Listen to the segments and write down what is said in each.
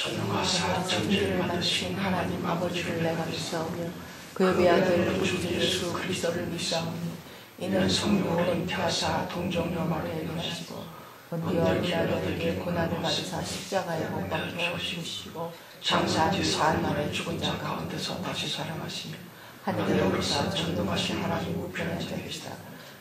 전능하사 천지를 만드신 하나님 아버지를 내가 믿사오며 그의 외아들 우리 주 예수 그리스도를 믿사오니 이는 성령으로 잉태하사 동정녀로 일어나시고 본디오 빌라도에게 고난을 받으사 십자가에 못 박혀 죽으시고 장사한 사흘만에 죽은 자 가운데서 다시 살아나시며 하늘에 오르사 전능하신 하나님 우편에 앉아 계시다.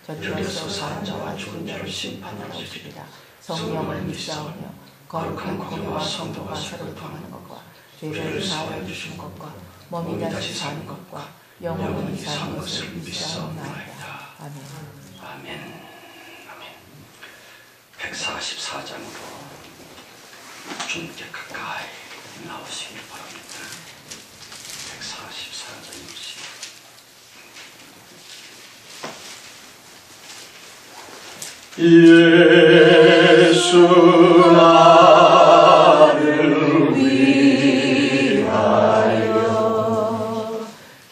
저리로서 사는 자와 죽은 자를 심판하러 오시리라. 성령을 믿사오며 거룩한 공회와 성도가 서로 통하는 것과 죄를 사하여 주신 것과 몸이 다시 사는 것과 영원히 사는 것을 믿사옵나이다. 아멘. 아멘. 144장으로 주님께 가까이 나오시길 바랍니다. 144장입니다. 예수 나를 위하여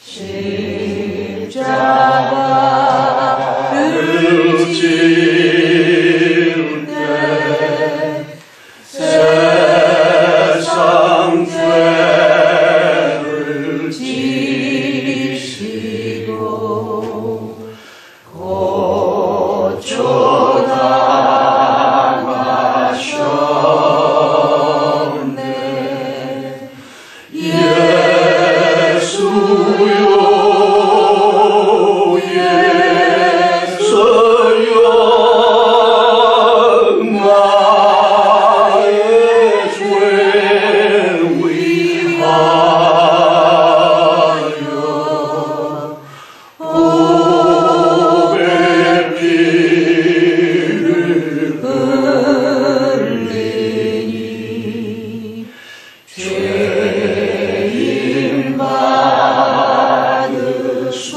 십자가를 지을 때 세상 죄를 지시고 고초당하셨네. 예수여 예수여 나의 죄 위하여 보배 피를 흘리니 죄인 받으소서.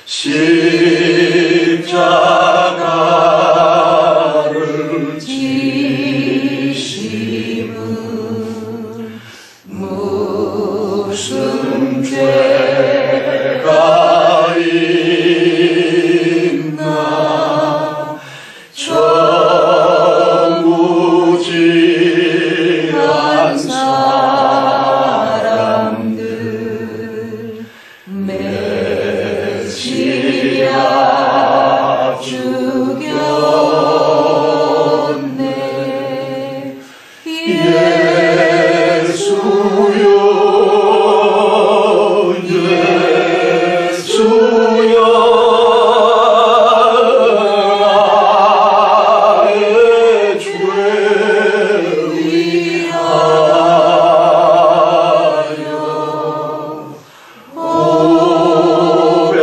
십자가를 지심은 무슨 죄가 있나. 정무질한 사람들 메시아 죽였네. 예수여 예수여 나의 죄 위하여 보배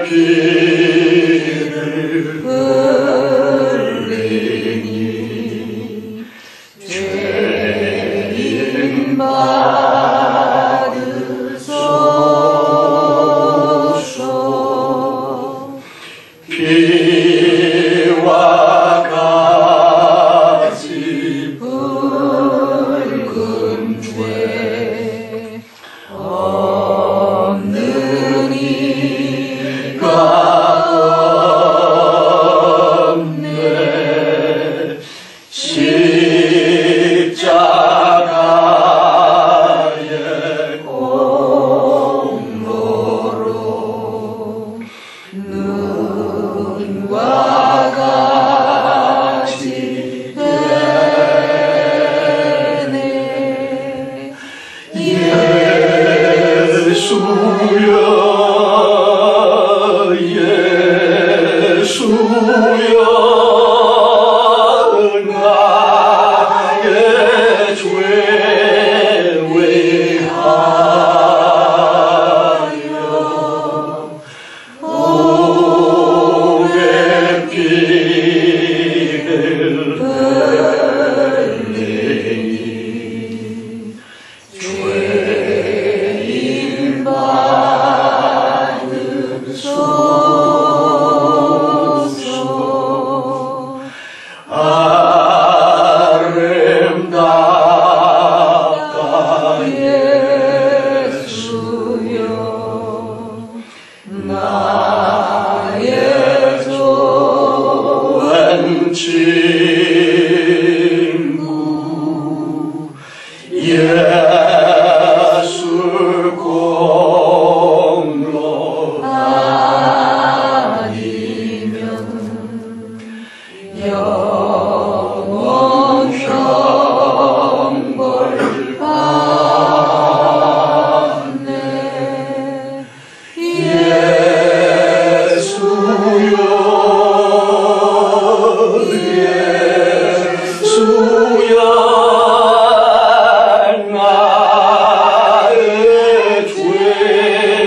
피를 흘리니 죄인 받으소서. 피와 같이 붉은 죄 없는 이가 없네. 십자가의 공로로 눈과 같이 되네. 예수여 예수여 나의 죄 위하여 보배 피를 흘리니 죄인 받으소서. 아름답다 예수여 나의 좋은 지 영원형벌 받네. 예수여 나의 죄 위하여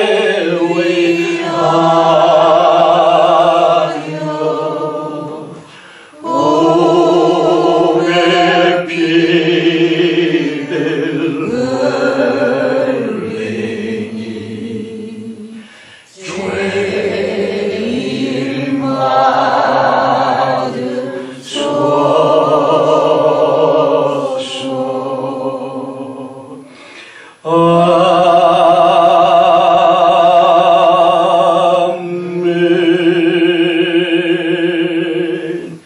오래 피를 흘리니 죄인 받으소서. 아멘.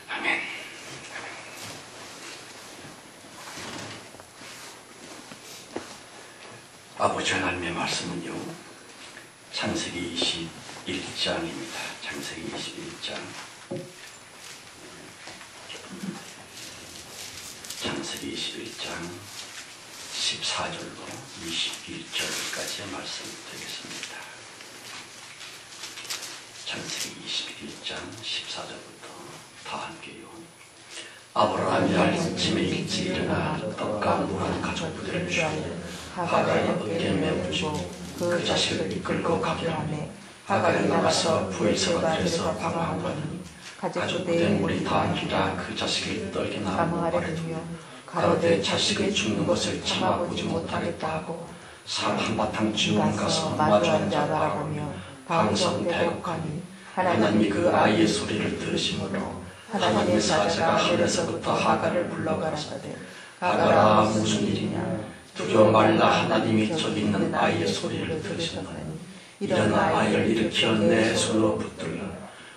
아멘. 아버지 하나님의 말씀은요, 창세기 21장입니다. 창세기 21장. 창세기 21장 14절로 21절까지의 말씀이 되겠습니다. 창세기 21장 14절부터 다 함께요. 아브라함이 아침에 일찍 일어나 떡과 물한 가죽 부대를 취하여 하갈의 어깨에 메우고 그 자식을 이끌고 가게 하매 하갈이 나가서 부에서 들에서 방황하니 가죽 부대에 물이 닿기라 그 자식을 떨기나 말해주며 가로되 자식이 죽는 것을 참아보지 못하겠다 하고 삽 한바탕 쥐고 가서 마주 앉아 바라보며 방성 대곡하니 하나님이 그 아이의 소리를 들으시므로 하나님의 사자가 하늘에서부터 하갈을 불러 가라사대 하갈아 무슨 일이냐 두려워 말라 하나님이 저기 있는 아이의 소리를 들으시노니 일어나 아이를 일으켜 내 손으로 붙들라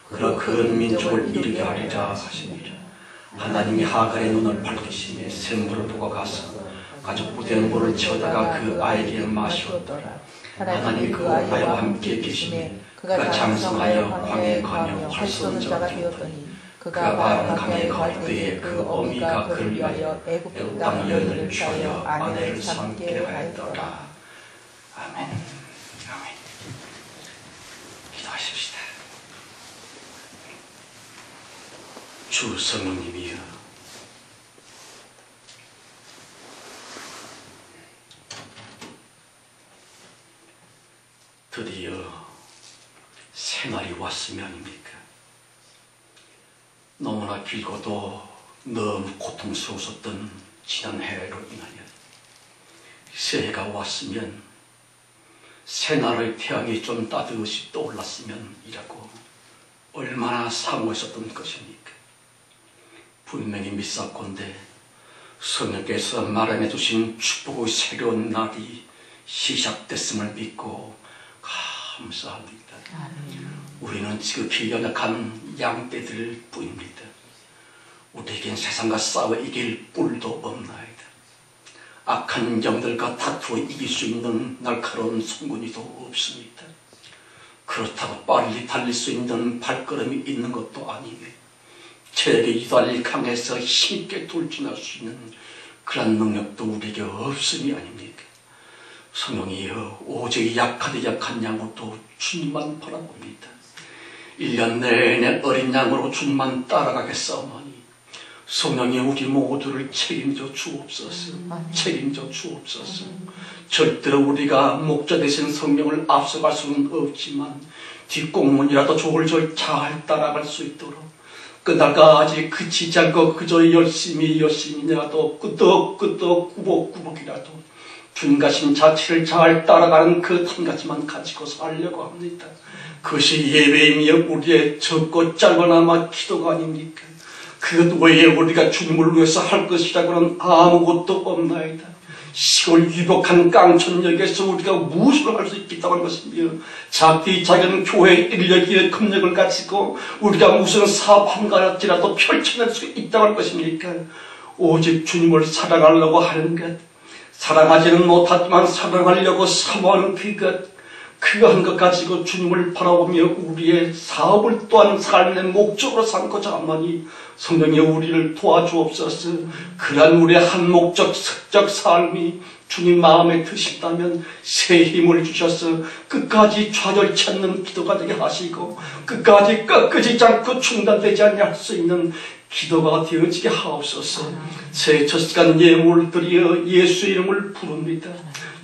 그러 큰 민족을 이루게 하리라 하시니라. 하나님이 하갈의 눈을 밝히시며 샘물을 보고 가서 가죽 부대에 물을 채우다가 그 아이에게 마시었더라. 하나님이 그 아이와 함께 계시며 그가 장성하여 광야에 가며 활 쏘는 자가 되었더니 그가 바로 강에 갈 때에 그 어미가 그를 위하여 애굽 땅 여인을 취하여 아내를 삼게 하였더라. 아멘. 아멘. 기도하십시다. 주 성령님이여, 드디어 새날이 왔으면 아닙니까? 너무나 길고도 너무 고통스러웠던 지난 해로 인하여 새해가 왔으면 새날의 태양이 좀 따뜻이 떠올랐으면 이라고 얼마나 사모했었던 것입니까? 분명히 믿사건대 성령께서 마련해 주신 축복의 새로운 날이 시작됐음을 믿고 감사합니다. 우리는 지극히 연약한 양떼들 뿐입니다. 우리에겐 세상과 싸워 이길 뿔도 없나이다. 악한 영들과 다투어 이길 수 있는 날카로운 송곳니도 없습니다. 그렇다고 빨리 달릴 수 있는 발걸음이 있는 것도 아니며 제게 유달리 강해서 힘있게 돌진할 수 있는 그런 능력도 우리에게 없음이 아닙니까? 성령이여, 오직 약하되 약한 양으로도 주님만 바라봅니다. 1년 내내 어린 양으로 주님만 따라가겠사오니 성령이 우리 모두를 책임져 주옵소서. 책임져 주옵소서. 절대로 우리가 목자 되신 성령을 앞서갈 수는 없지만 뒷공문이라도 졸졸 잘 따라갈 수 있도록 그날까지 그치지 않고 그저 열심히라도 끄덕끄덕 꾸벅꾸벅이라도 주님 가신 자체를 잘 따라가는 그 한 가지만 가지고 살려고 합니다. 그것이 예배이며 우리의 적고 짧거나마 기도가 아닙니까? 그것 외에 우리가 주님을 위해서 할 것이라고는 아무것도 없나이다. 시골 유복한 깡촌역에서 우리가 무엇을 할 수 있겠다고 하는 것이며 작디 작은 교회 인력의 금력을 가지고 우리가 무슨 사업 한 가지라도 펼쳐낼 수 있다고 할 것입니까? 오직 주님을 사랑하려고 하는 것, 사랑하지는 못하지만 사랑하려고 사모하는 그것, 그가 한 것 가지고 주님을 바라보며 우리의 사업을 또한 삶의 목적으로 삼고자 하나니 성령이 우리를 도와주옵소서. 그러한 우리의 한 목적적 삶이 주님 마음에 드신다면 새 힘을 주셔서 끝까지 좌절치 않는 기도가 되게 하시고 끝까지 꺾이지 않고 중단되지 않을 수 있는 기도가 되어지게 하옵소서. 새 첫 시간 예물을 드려 예수의 이름을 부릅니다.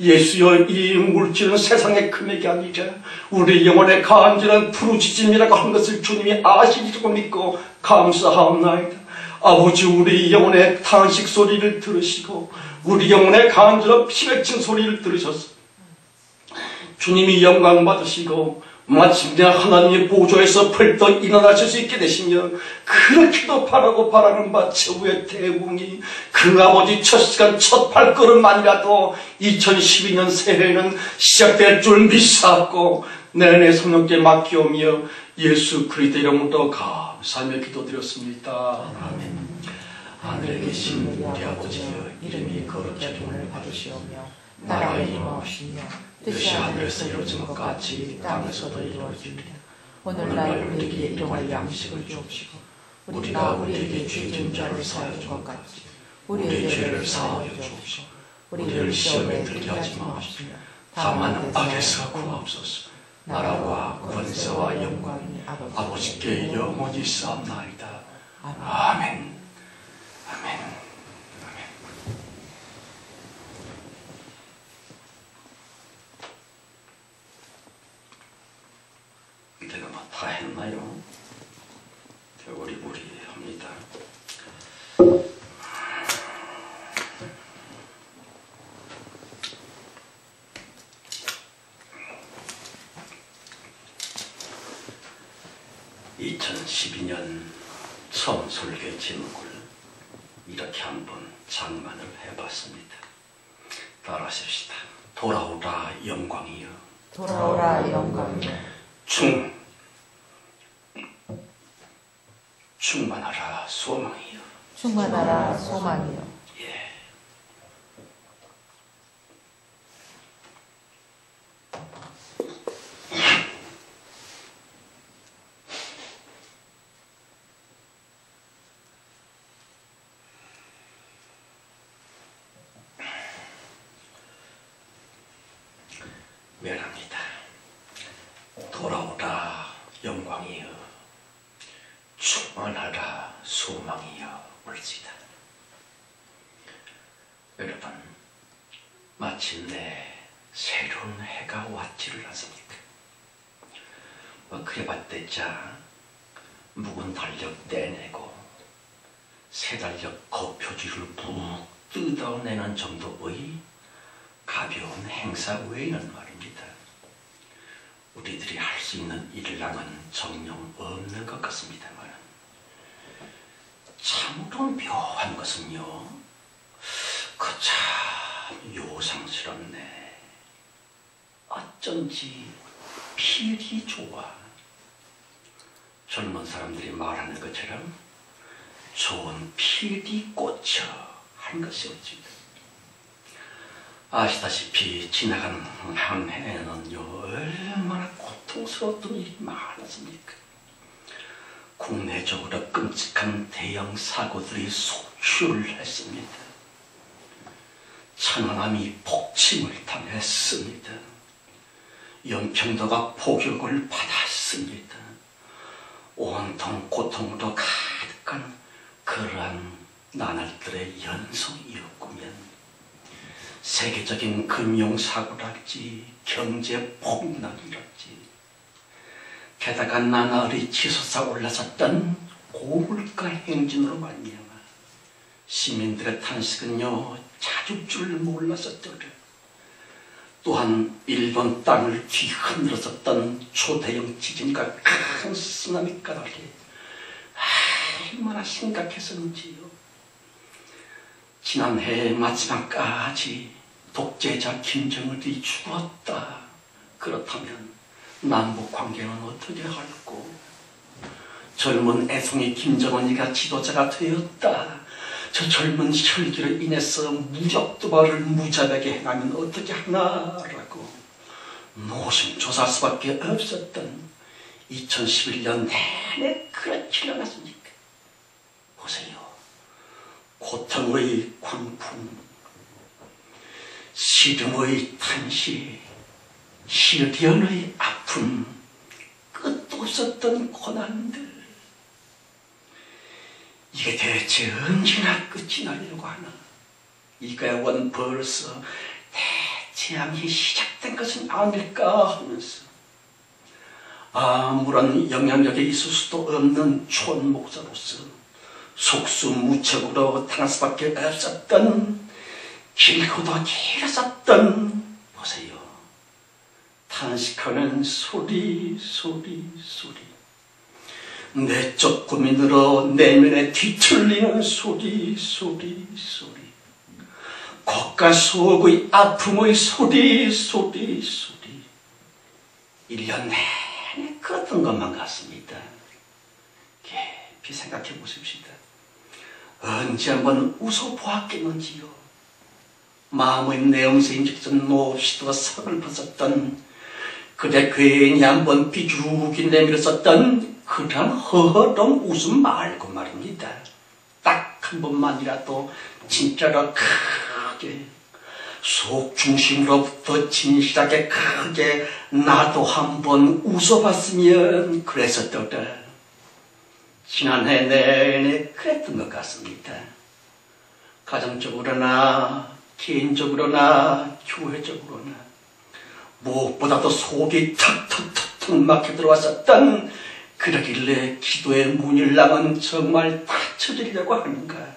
예수여, 이 물질은 세상의 금액이 아니라 우리 영혼의 간절한 부르짖음이라고 한 것을 주님이 아시리라고 믿고 감사하옵나이다. 아버지, 우리 영혼의 탄식 소리를 들으시고 우리 영혼의 간절한 피맺힌 소리를 들으셔서 주님이 영광 받으시고 마침내 하나님의 보좌에서 벌떡 일어나실 수 있게 되시며 그렇게도 바라고 바라는 바 최후의 대웅이 그 아버지 첫 시간 첫 발걸음만이라도 2012년 새해는 시작될 줄 믿사옵고 내내 성령께 맡기오며 예수 그리스도 이름으로 감사하며 기도드렸습니다. 아멘. 하늘에 계신 우리 아버지여, 이름이 거룩히 여김을 받으시오며 나라의 임하옵시며 뜻이 하늘에서 이루어진 것 같이 땅에서도 이루어지리라. 오늘날 우리에게 일용할 양식을 주옵시고 우리가 우리에게 죄 지은 자를 사하여 준 것 같이 우리의 죄를 사하여 주옵시고 우리를 시험에 들게 하지 마옵시며 다만 악에서 구하옵소서. 나라와 권세와 영광이 아버지께 영원히 쌓옵나이다. 아멘. 아멘. 내가 막 다 했나요? 어리부리합니다. (2012년) 처음 설교 제목을 이렇게 한번 장만을 해봤습니다. 따라하십시다. 돌아오라 영광이여. 돌아오라 영광이여. 충만하라 소망이여. 충만하라 소망이여. 예. 미안합니다. 돌아오라 영광이여. 충만하라 소망이여. 옳지다. 여러분, 마침내 새로운 해가 왔지를 않습니까? 그래봤대자 묵은 달력 떼내고 새 달력 거표지를 푹 뜯어내는 정도의 가벼운 행사 외에는 말입니다. 우리들이 할 수 있는 일랑은 정녕 없는 것 같습니다만 참으로 묘한 것은요, 그 참 요상스럽네. 어쩐지 필이 좋아. 젊은 사람들이 말하는 것처럼 좋은 필이 꽂혀 하는 것이 어찌다. 아시다시피 지나간 한 해는요, 얼마나 고통스러웠던 일이 많았습니까? 국내적으로 끔찍한 대형 사고들이 속출을 했습니다. 천안함이 폭침을 당했습니다. 연평도가 폭격을 받았습니다. 온통 고통으로 가득한 그러한 나날들의 연속이었구면 세계적인 금융사고랄지 경제폭락이랄지 게다가 나날이 치솟아 올라섰던 고물가 행진으로 말미암아 시민들의 탄식은요 자주 줄 몰랐었더라. 또한 일본 땅을 뒤흔들었었던 초대형 지진과 큰 쓰나미 가닥이 얼마나 심각했었는지요. 지난해 마지막까지 독재자 김정은이 죽었다. 그렇다면 남북 관계는 어떻게 할꼬? 젊은 애송이 김정은이가 지도자가 되었다. 저 젊은 혈기로 인해서 무력 도발을 무자백에 행하면 어떻게 하나라고 노심초사할 수밖에 없었던 2011년 내내 그렇지 않았습니까? 보세요. 고통의 광풍, 시름의 탄식, 시련의 아픔, 끝도 없었던 고난들. 이게 대체 언제나 끝이 나려고 하나? 이가원 벌써 재앙이 시작된 것은 아닐까 하면서 아무런 영향력이 있을 수도 없는 촌 목사로서 속수무책으로 당할 수밖에 없었던, 길고도 길었었던, 보세요, 탄식하는 소리. 내적 고민으로 내면에 뒤틀리는 소리. 겉과 속의 아픔의 소리. 1년 내내 그랬던 것만 같습니다. 깊이 생각해 보십시다. 언제 한번 웃어보았겠는지요. 마음의 내음새 인적선 몹시도 서글펐었던, 그대 괜히 한번 비죽이 내밀었었던 그런 허허동 웃음 말고 말입니다. 딱 한 번만이라도 진짜로 크게, 속 중심으로부터 진실하게 크게 나도 한번 웃어봤으면 그랬었더라. 지난해 내내 그랬던 것 같습니다. 가정적으로나 개인적으로나 교회적으로나 무엇보다도 속이 턱 막혀 들어왔었던, 그러길래 기도의 문일랑은 정말 닫혀지려고 하는가?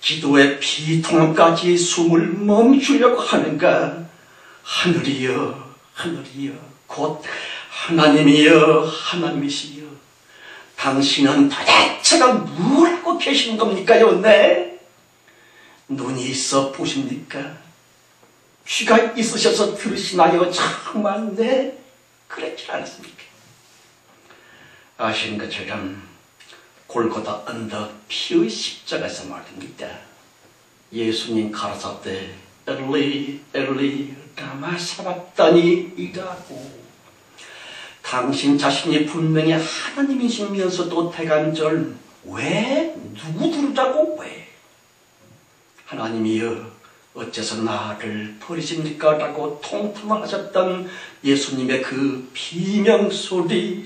기도의 비통함까지 숨을 멈추려고 하는가? 하늘이여, 곧 하나님이시여, 당신은 도대체가 뭘 하고 계시는 겁니까요? 네? 눈이 있어 보십니까? 귀가 있으셔서 들으시나요? 정말 네? 그랬지 않았습니까? 아시는 것처럼 골고다 언덕 피의 십자가에서 말입니다. 예수님 가라사대 엘리 라마 사박다니 이라고, 당신 자신이 분명히 하나님이시면서도 대간절 왜 누구 부르자고 왜 하나님이여 어째서 나를 버리십니까? 라고 통통을 하셨던 예수님의 그 비명소리,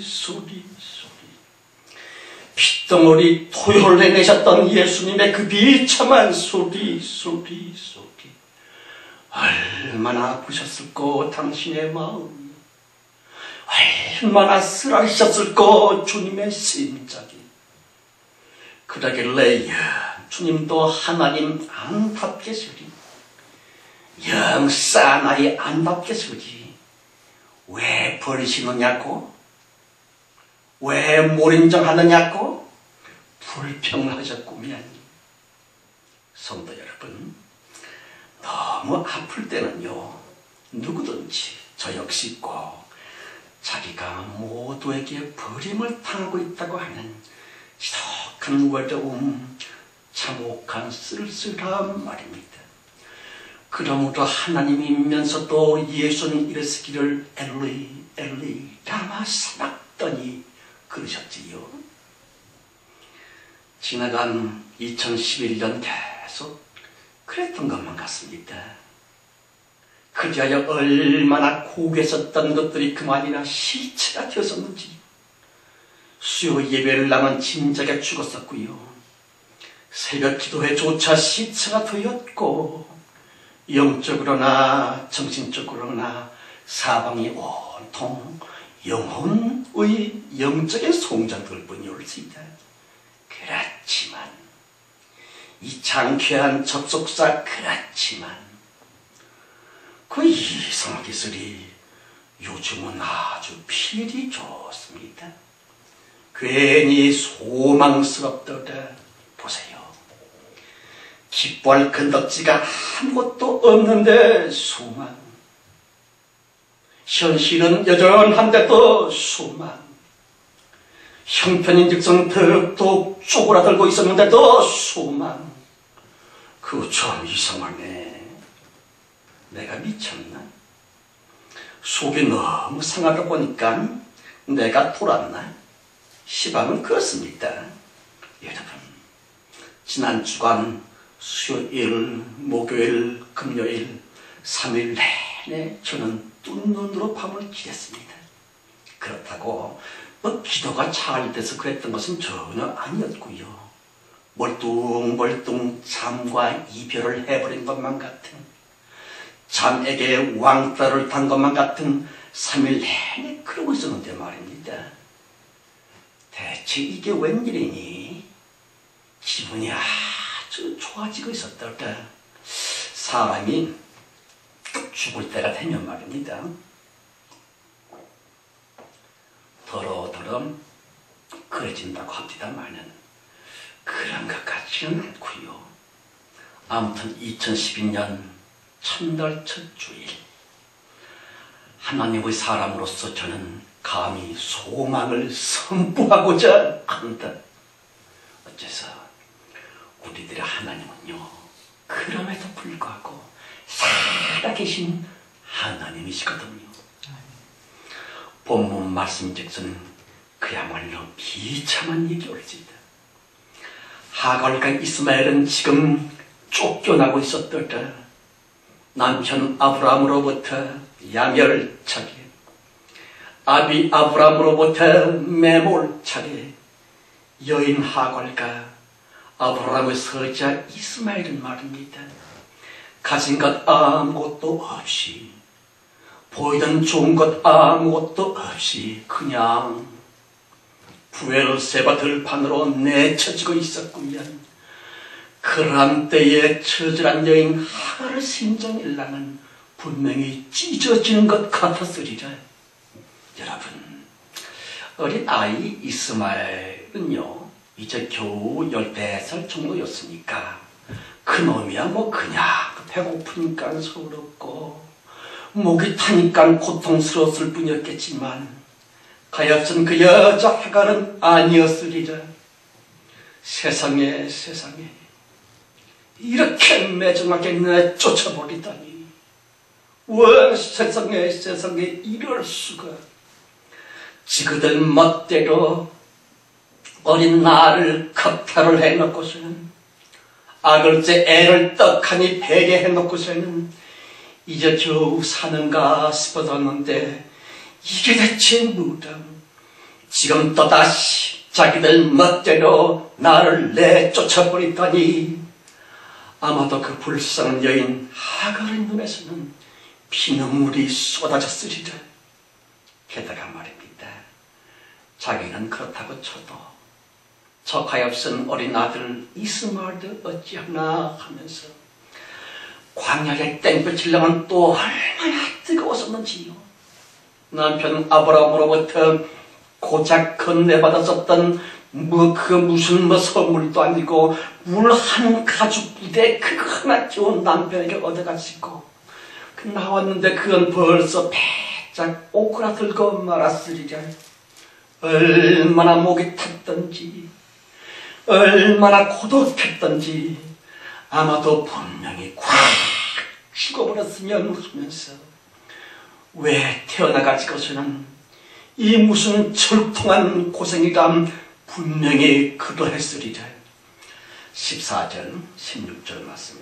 핏덩어리 토요를 내내셨던 예수님의 그 비참한 소리. 얼마나 아프셨을꼬 당신의 마음, 얼마나 쓰라리셨을꼬 주님의 심장이. 그러길래 주님도 하나님 안답게 쓰리, 영사나이 안답게 쓰리, 왜 버리시느냐고, 왜 몰인정하느냐고 불평하셨구면. 성도 여러분, 너무 아플 때는요, 누구든지 저 역시 꼭 자기가 모두에게 버림을 당하고 있다고 하는 지독한 외로움, 참혹한 쓸쓸함 말입니다. 그러므로 하나님이면서도 예수는 이르시기를 엘리 라마 사박다니 그러셨지요. 지나간 2011년 계속 그랬던 것만 같습니다. 그리하여 얼마나 고개했었던 것들이 그만이나 시체가 되었었는지, 수요 예배를 나면 진작에 죽었었고요, 새벽 기도회조차 시체가 되었고, 영적으로나 정신적으로나 사방이 온통 영혼의 영적인 송장들 뿐이었습니다. 그렇지만 이 장쾌한 접속사, 그렇지만 그 이상한 기술이 요즘은 아주 필이 좋습니다. 괜히 소망스럽더라. 보세요. 기뻐할 건덕지가 아무것도 없는데 소망. 현실은 여전한데도 소망. 형편인즉슨 더욱더 쪼그라들고 있었는데도 소망. 그거 참 이상하네. 내가 미쳤나? 속이 너무 상하다 보니까 내가 돌았나? 시방은 그렇습니다. 여러분, 지난 주간 수요일, 목요일, 금요일 3일 내내 저는 뜬 눈으로 밤을 지냈습니다. 그렇다고 기도가 잘 돼서 그랬던 것은 전혀 아니었고요. 멀뚱멀뚱 잠과 이별을 해버린 것만 같은, 잠에게 왕따를 단 것만 같은 3일 내내 그러고 있었는데 말입니다. 대체 이게 웬일이니? 기분이 아주 좋아지고 있었달까. 사람이 죽을 때가 되면 말입니다. 더러더러 그래진다고 합니다만은 그런 것 같지는 않고요. 아무튼 2012년 첫날 첫 주일, 하나님의 사람으로서 저는 감히 소망을 선포하고자 한다. 어째서 우리들의 하나님은요, 그럼에도 불구하고 살아계신 하나님이시거든요. 본문 말씀즉슨 그야말로 비참한 얘기 올지다. 하갈과 이스마엘은 지금 쫓겨나고 있었더라. 남편 아브라함으로부터 야멸차게, 아비 아브라함으로부터 매몰차게, 여인 하갈과 아브라함의 서자 이스마엘은 말입니다. 가진 것 아무것도 없이, 보이던 좋은 것 아무것도 없이 그냥 부엘세바 들판으로 내쳐지고 있었군요. 그러한 때에 처절한 여인 하갈의 심정일랑은 분명히 찢어지는 것 같았으리라. 여러분, 어린 아이 이스마엘은요, 이제 겨우 14살 정도였으니까 그놈이야 뭐 그냥 배고프니까 서럽고 목이 타니까 고통스러웠을 뿐이었겠지만 가엾은 그 여자 하갈은 아니었으리라. 세상에 세상에, 이렇게 매정하게 내쫓아버리다니. 왜 세상에 세상에 이럴 수가. 지그들 멋대로 어린 나를 겁탈을 해놓고서는, 아글째 애를 떡하니 베게 해놓고서는 이제 겨우 사는가 싶어졌는데 이게 대체 뭐람. 지금 또다시 자기들 멋대로 나를 내쫓아버리다니. 아마도 그 불쌍한 여인 하갈의 눈에서는 피눈물이 쏟아졌으리라. 게다가 말입니다, 자기는 그렇다고 쳐도 저 가엾은 어린 아들 이스마엘도 어찌하나 하면서 광야의 땡볕을 나면 또 얼마나 뜨거웠었는지요. 남편 아브라함으로부터 고작 건네받았었던 무슨 선물도 아니고 물 한 가죽 부대 그거 하나 끼운 남편에게 얻어가지고 나왔는데 그건 벌써 배짝 오그라들고 말았으리라. 얼마나 목이 탔던지, 얼마나 고독했던지, 아마도 분명히 콱 죽어버렸으면 하면서 왜 태어나가지고서는 이 무슨 철통한 고생이감 분명히 그러했으리라. 14절 16절 말씀에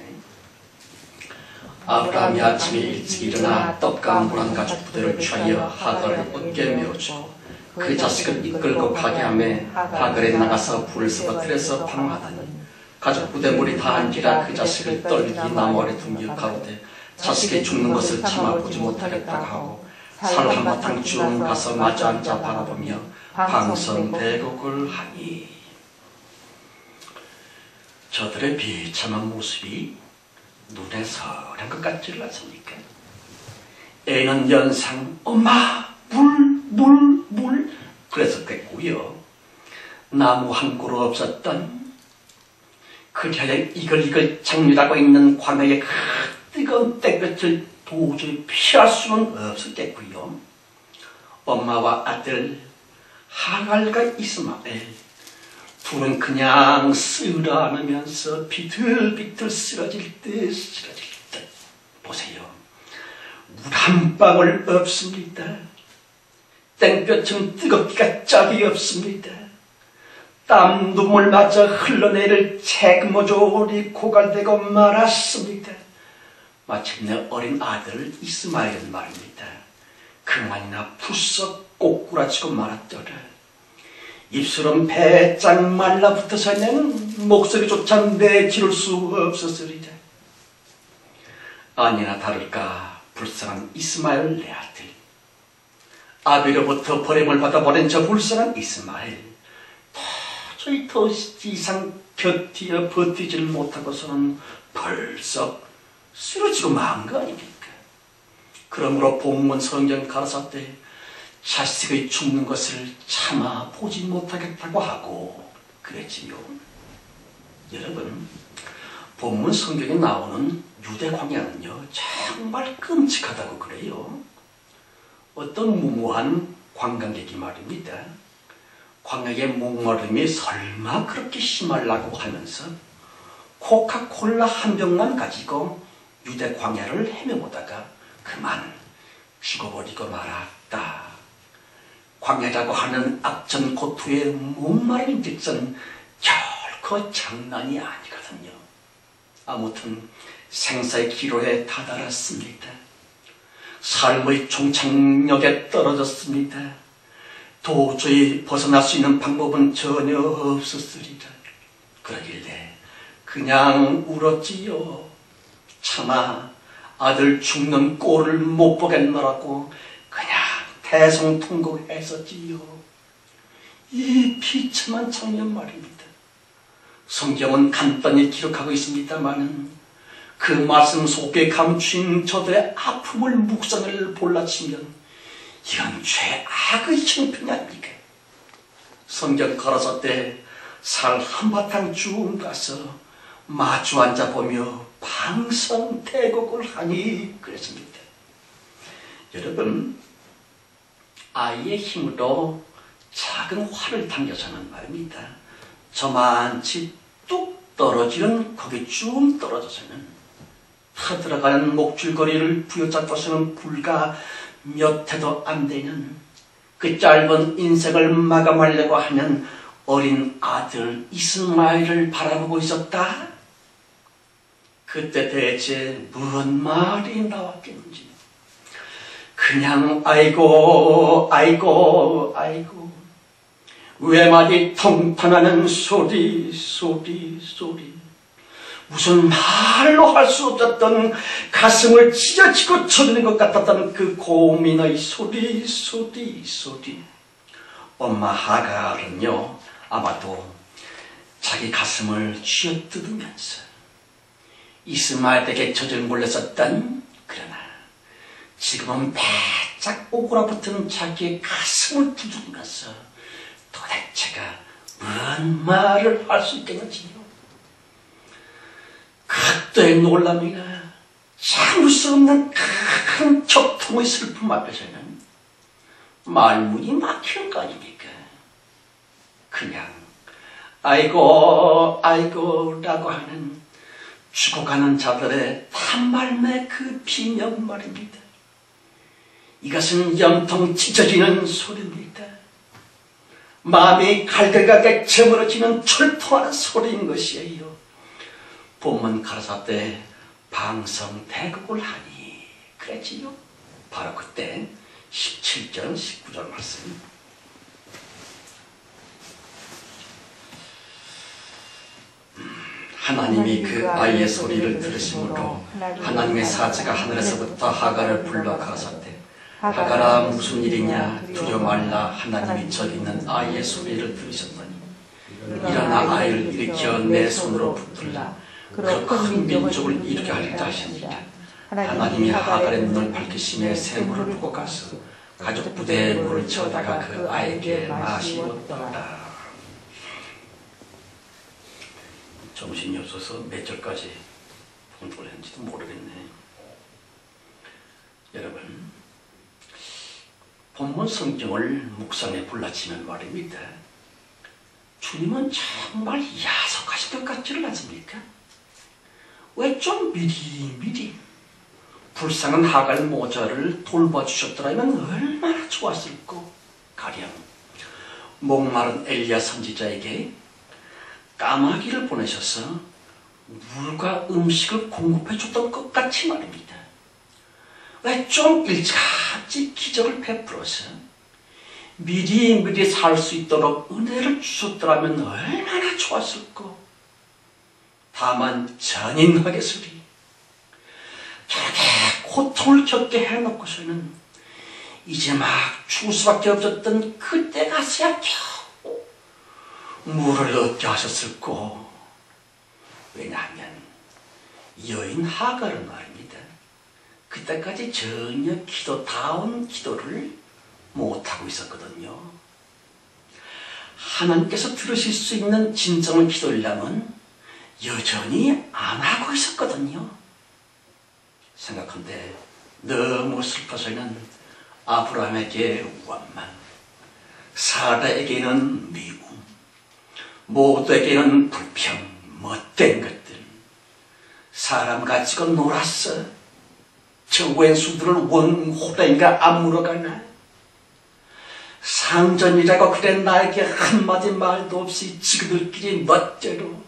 아브라함이 아침에 일찍 일어나 떡과 물 한 가죽 부대를 취하여 하갈을 어깨에 메어주고 그 자식을 이끌고 가게 하며 하갈에 나가서 불을 쓰러뜨려서 방황하더니 가죽 부대 물이 다한지라 그 자식을 떨기 나무 아래 둥겨 가로되 자식이 죽는 것을 참아보지 못하겠다고 하고 살 한바탕 쭉 가서 마주 앉아 바라보며 방성대곡을 하니. 저들의 비참한 모습이 눈에 선한 것 같지를 않습니까? 애는 연상 엄마 물 그랬었겠고요. 나무 한 그루 없었던 그리하여 이글이글 장렬하고 있는 광야의 그 뜨거운 땡볕을 도저히 피할 수는 없었겠고요. 엄마와 아들 하갈과 이스마엘 둘은 그냥 쓰러 안으면서 비틀비틀 쓰러질 듯 보세요. 물 한 방울 없습니다. 땡볕은 뜨겁기가 짝이 없습니다. 땀 눈물마저 흘러내릴 책모조리 고갈되고 말았습니다. 마침내 어린 아들 이스마엘은 말입니다. 그만이나 푸썩 꼬꾸라치고 말았더라. 입술은 배짝 말라붙어서는 목소리조차 내지를 수 없었으리라. 아니나 다를까 불쌍한 이스마엘 내 아들. 아비로부터 버림을 받아버린 저 불쌍한 이스마엘. 도저히 더 이상 곁이어 버티지를 못하고서는 벌써 쓰러지고 만 거 아닙니까? 그러므로 본문 성경 가라사대 자식의 죽는 것을 참아 보지 못하겠다고 하고 그랬지요. 여러분, 본문 성경에 나오는 유대 광야는요 정말 끔찍하다고 그래요. 어떤 무모한 관광객이 말입니다. 광야의 목마름이 설마 그렇게 심하려고 하면서 코카콜라 한 병만 가지고 유대 광야를 헤매보다가 그만 죽어버리고 말았다. 광야라고 하는 악전 고투의 목마름인즉슨 결코 장난이 아니거든요. 아무튼 생사의 기로에 다다랐습니다. 삶의 종착역에 떨어졌습니다. 도저히 벗어날 수 있는 방법은 전혀 없었으리라. 그러길래 그냥 울었지요. 차마 아들 죽는 꼴을 못 보겠노라고 그냥 대성통곡했었지요. 이 비참한 장면 말입니다. 성경은 간단히 기록하고 있습니다마는 그 말씀 속에 감춘 저들의 아픔을 묵상을 볼라치면 이건 죄악의 형편이 아닙니까? 성경 가라사대 살 한바탕 쭉 가서 마주 앉아보며 방성대곡을 하니 그랬습니다. 여러분, 아이의 힘으로 작은 활을 당겨서는 말입니다. 저만치 뚝 떨어지는 거기 쭉 떨어져서는 타들어가는 목줄거리를 부여잡고서는 불과 몇 해도 안 되는 그 짧은 인생을 마감하려고 하는 어린 아들 이스마엘을 바라보고 있었다. 그때 대체 무슨 말이 나왔겠는지 그냥 아이고 아이고 아이고 외마디 통탄하는 소리 무슨 말로 할 수 없었던 가슴을 찢어지고 쳐드는 것 같았던 그 고민의 소리. 엄마 하갈은요 아마도 자기 가슴을 쥐어뜯으면서 이스마엘에게 젖을 몰렸었던, 그러나 지금은 바짝 오그라붙은 자기의 가슴을 두드리면서 도대체가 무슨 말을 할 수 있겠는지요. 극도의 놀람이나 참을 수 없는 큰 적통의 슬픔 앞에서는 말문이 막히는 거 아닙니까? 그냥 아이고 라고 하는 죽어가는 자들의 단말매 그 비명 말입니다. 이것은 염통 찢어지는 소리입니다. 마음이 갈글갈글 저물어지는 철통하는 소리인 것이에요. 본문 가라사대 방성대곡을 하니 그랬지요. 바로 그때 17절 19절 말씀. 하나님이 그 아이의 소리를 들으심으로 하나님의 사자가 하늘에서부터 하갈을 불러 가라사대 하갈아 무슨 일이냐 두려워 말라 하나님이 저기 있는 아이의 소리를 들으셨더니 일어나 아이를 일으켜 내 손으로 붙들라 그 큰 민족을 이루게 하리라 하시니라. 하나님이 하갈의 눈을 밝히심에 샘물을 보고 가서 가죽 부대에 물을 채우다가 그 아이에게 마시었더라. 정신이 없어서 몇 절까지 봉독을 했는지도 모르겠네. 여러분, 본문 성경을 묵상에 불라치면 말입니다. 주님은 정말 야속하신 것 같지는 않습니까? 왜 좀 미리미리 불쌍한 하갈 모자를 돌봐주셨더라면 얼마나 좋았을꼬. 가령 목마른 엘리야 선지자에게 까마귀를 보내셔서 물과 음식을 공급해줬던 것 같이 말입니다. 왜 좀 일찌감치 기적을 베풀어서 미리 살 수 있도록 은혜를 주셨더라면 얼마나 좋았을꼬. 다만 잔인하게서리 저렇게 고통을 겪게 해놓고서는 이제 막 죽을 수밖에 없었던 그때 가서야 겨우 물을 얻게 하셨을꼬. 왜냐하면 여인 하갈은 말입니다. 그때까지 전혀 기도다운 기도를 못하고 있었거든요. 하나님께서 들으실 수 있는 진정한 기도이라면 여전히 안 하고 있었거든요. 생각한데 너무 슬퍼서는 아브라함에게 원망, 사라에게는 미움, 모두에게는 불평, 못된 것들. 사람 가지고 놀았어. 저 왼수들을 원호랭이가 안 물어가나. 상전이라고 그래 나에게 한마디 말도 없이 지그들끼리 멋대로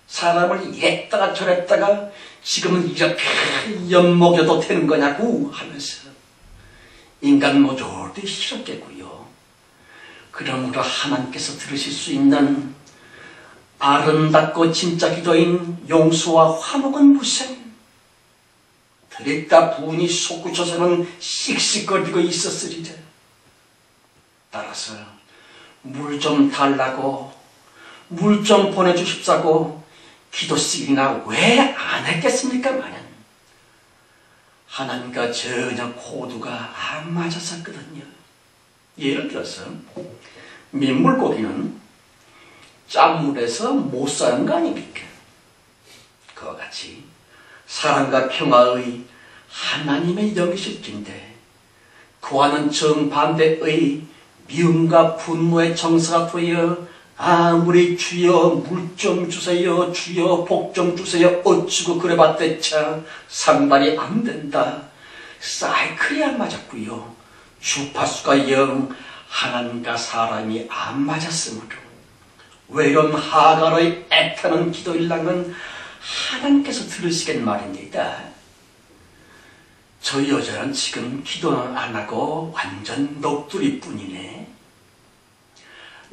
사람을 이랬다가 저랬다가 지금은 이렇게 엿먹여도 되는 거냐고 하면서 인간 모조리 싫었겠고요. 그러므로 하나님께서 들으실 수 있는 아름답고 진짜 기도인 용서와 화목은 무슨 드립다 부은이 솟구쳐서는 씩씩거리고 있었으리라. 따라서 물 좀 달라고, 물 좀 보내주십사고 기도씩이나 왜 안 했겠습니까? 마는 하나님과 전혀 코드가 안 맞았었거든요. 예를 들어서 민물고기는 짠물에서 못 사는 거 아닙니까? 그와 같이 사랑과 평화의 하나님의 영이실 텐데 그와는 정반대의 미움과 분노의 정서가 되어 아무리 주여 물 좀 주세요, 주여 복 좀 주세요 어찌고 그래봤대차 상달이 안 된다. 사이클이 안 맞았고요. 주파수가 영 하나님과 사람이 안 맞았으므로 외로운 하갈의 애타는 기도일랑은 하나님께서 들으시겠 말입니다. 저 여자는 지금 기도는 안 하고 완전 넋두리 뿐이네.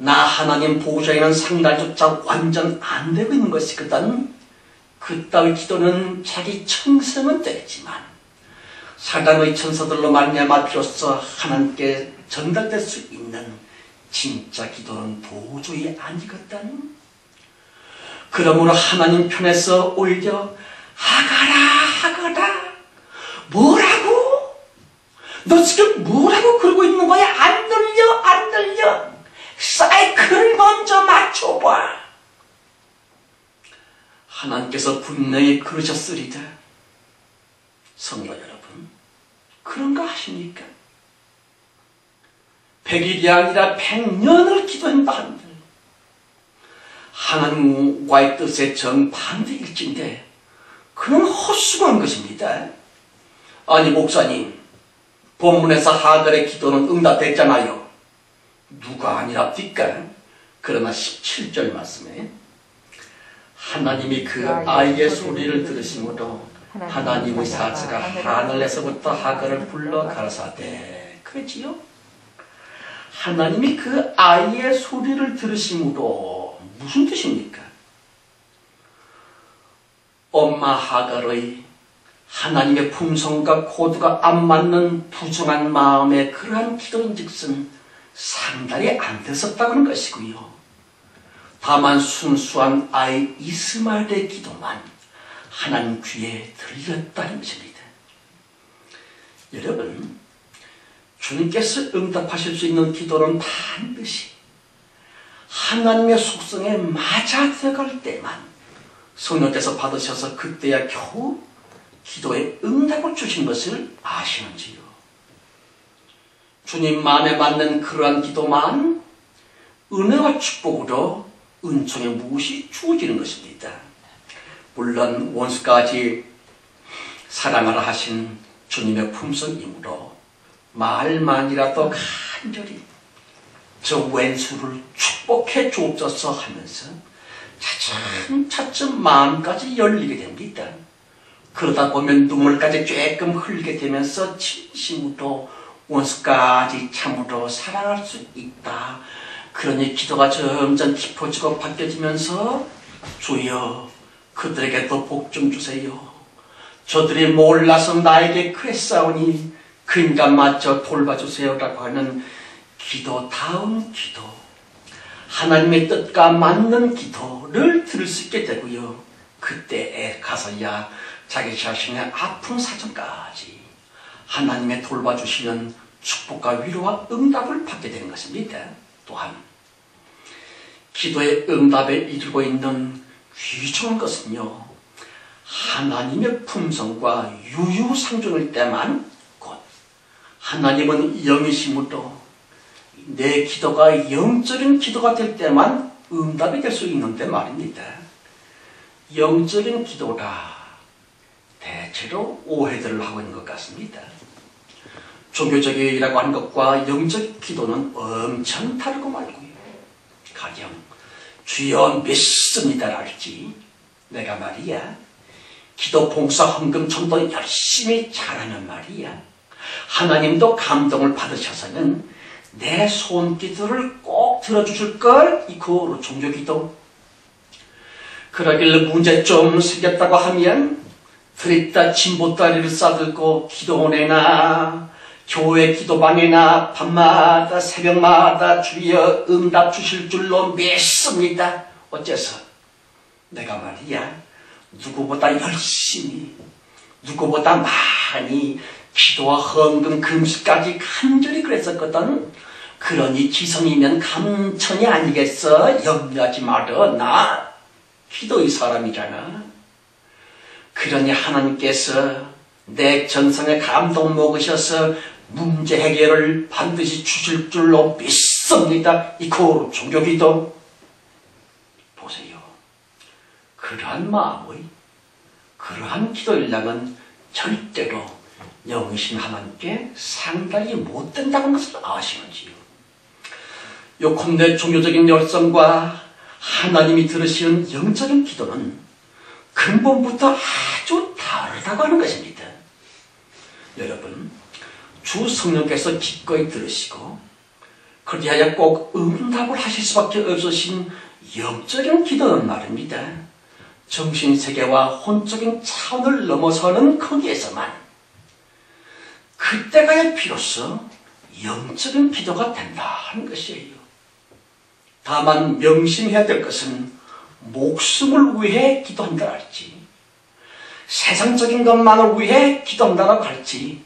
나 하나님 보호자에는 상달조차 완전 안 되고 있는 것이거든. 그따위 기도는 자기 청성은 되겠지만 사단의 천사들로 말미암아 비로소 하나님께 전달될 수 있는 진짜 기도는 도저히 아니거든. 그러므로 하나님 편에서 오히려 하가라 뭐라고? 너 지금 뭐라고 그러고 있는 거야? 안 들려? 사이클을 먼저 맞춰봐. 하나님께서 분명히 그러셨으리다. 성도 여러분, 그런가 하십니까? 100일이 아니라 100년을 기도한다 한들 하나님과의 뜻에 정반대일진데 그는 헛수고한 것입니다. 아니 목사님, 본문에서 하갈의 기도는 응답됐잖아요. 누가 아니랍니까? 그러나 17절 말씀에 하나님이 그 아이의 소리를 들으심으로 하나님의 사자가 하늘에서부터 하갈을 불러 가라사대. 그렇지요? 하나님이 그 아이의 소리를 들으심으로 무슨 뜻입니까? 엄마 하갈의 하나님의 품성과 코드가 안 맞는 부정한 마음의 그러한 기도인즉슨 상달이 안 됐었다는 것이고요. 다만 순수한 아이 이스마엘의 기도만 하나님 귀에 들렸다는 것입니다. 여러분, 주님께서 응답하실 수 있는 기도는 반드시 하나님의 속성에 맞아 들어갈 때만 성령께서 받으셔서 그때야 겨우 기도에 응답을 주신 것을 아시는지요? 주님 마음에 맞는 그러한 기도만 은혜와 축복으로 은총의 무엇이 주어지는 것입니다. 물론 원수까지 사랑하라 하신 주님의 품성이므로 말만이라도 간절히 저 왼수를 축복해 주옵소서 하면서 차츰차츰 마음까지 열리게 됩니다. 그러다 보면 눈물까지 조금 흘리게 되면서 진심으로 원수까지 참으로 사랑할 수 있다. 그러니 기도가 점점 깊어지고 바뀌어지면서 주여 그들에게도 복 좀 주세요. 저들이 몰라서 나에게 그랬사오니 그 인간 마저 돌봐주세요 라고 하는 기도 다음 기도, 하나님의 뜻과 맞는 기도를 들을 수 있게 되고요. 그때에 가서야 자기 자신의 아픈 사정까지 하나님의 돌봐주시는 축복과 위로와 응답을 받게 되는 것입니다. 또한 기도의 응답에 이르고 있는 귀중한 것은요, 하나님의 품성과 유유상종일 때만 곧 하나님은 영이심으로 내 기도가 영적인 기도가 될 때만 응답이 될 수 있는데 말입니다. 영적인 기도라 대체로 오해들을 하고 있는 것 같습니다. 종교적이라고 하는 것과 영적 기도는 엄청 다르고 말고요. 가령 주여 믿습니다 할지 내가 말이야 기도 봉사 헌금 전도 열심히 잘하면 말이야 하나님도 감동을 받으셔서는 내 손기도를 꼭 들어주실 걸 이거로 종교기도. 그러길래 문제 좀 생겼다고 하면 드립다 진보다리를 싸들고 기도원에나 교회 기도방에나 밤마다 새벽마다 주여 응답 주실 줄로 믿습니다. 어째서 내가 말이야 누구보다 열심히 누구보다 많이 기도와 헌금 금식까지 간절히 그랬었거든. 그러니 지성이면 감천이 아니겠어. 염려하지 말어. 나 기도의 사람이잖아. 그러니 하나님께서 내 전성에 감동 먹으셔서 문제 해결을 반드시 주실 줄로 믿습니다. 이코로 종교기도. 보세요. 그러한 마음의 그러한 기도일랑은 절대로 영이신 하나님께 상달이 못된다는 것을 아시는지요. 요컨대 종교적인 열성과 하나님이 들으시는 영적인 기도는 근본부터 아주 다르다고 하는 것입니다. 여러분, 주 성령께서 기꺼이 들으시고 그리하여 꼭 응답을 하실 수밖에 없으신 영적인 기도는 말입니다. 정신세계와 혼적인 차원을 넘어서는 거기에서만 그때가야 비로소 영적인 기도가 된다 하는 것이에요. 다만 명심해야 될 것은 목숨을 위해 기도한다 할지 세상적인 것만을 위해 기도한다고 할지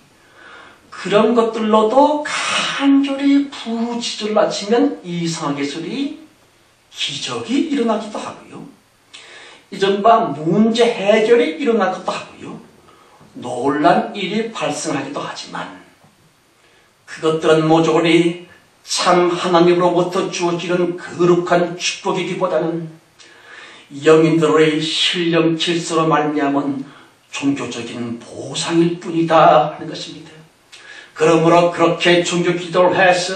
그런 것들로도 간절히 부르짖을 낮추면 이상하게 소리 기적이 일어나기도 하고요. 이른바 문제 해결이 일어나기도 하고요. 놀란 일이 발생하기도 하지만 그것들은 모조리 참 하나님으로부터 주어지는 거룩한 축복이기보다는 영인들의 신령 질서로 말미암은 종교적인 보상일 뿐이다 하는 것입니다. 그러므로 그렇게 종교 기도를 해서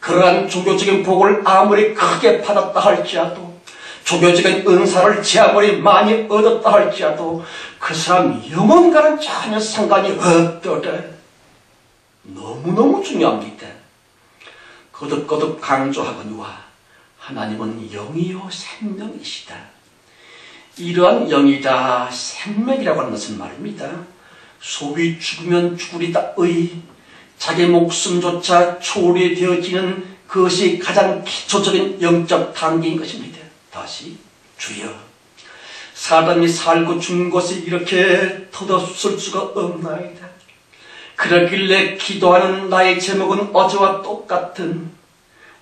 그러한 종교적인 복을 아무리 크게 받았다 할지라도 종교적인 은사를 제 아무리 많이 얻었다 할지라도 그 사람 영혼과는 전혀 상관이 없더래. 너무너무 중요합니다. 거듭거듭 강조하거니와 하나님은 영이요 생명이시다. 이러한 영이다 생명이라고 하는 것은 말입니다. 소위 죽으면 죽으리다의 자기 목숨조차 초래되어지는 그것이 가장 기초적인 영적 단계인 것입니다. 다시 주여 사람이 살고 죽는 것이 이렇게 덧없을 수가 없나이다. 그러길래 기도하는 나의 제목은 어제와 똑같은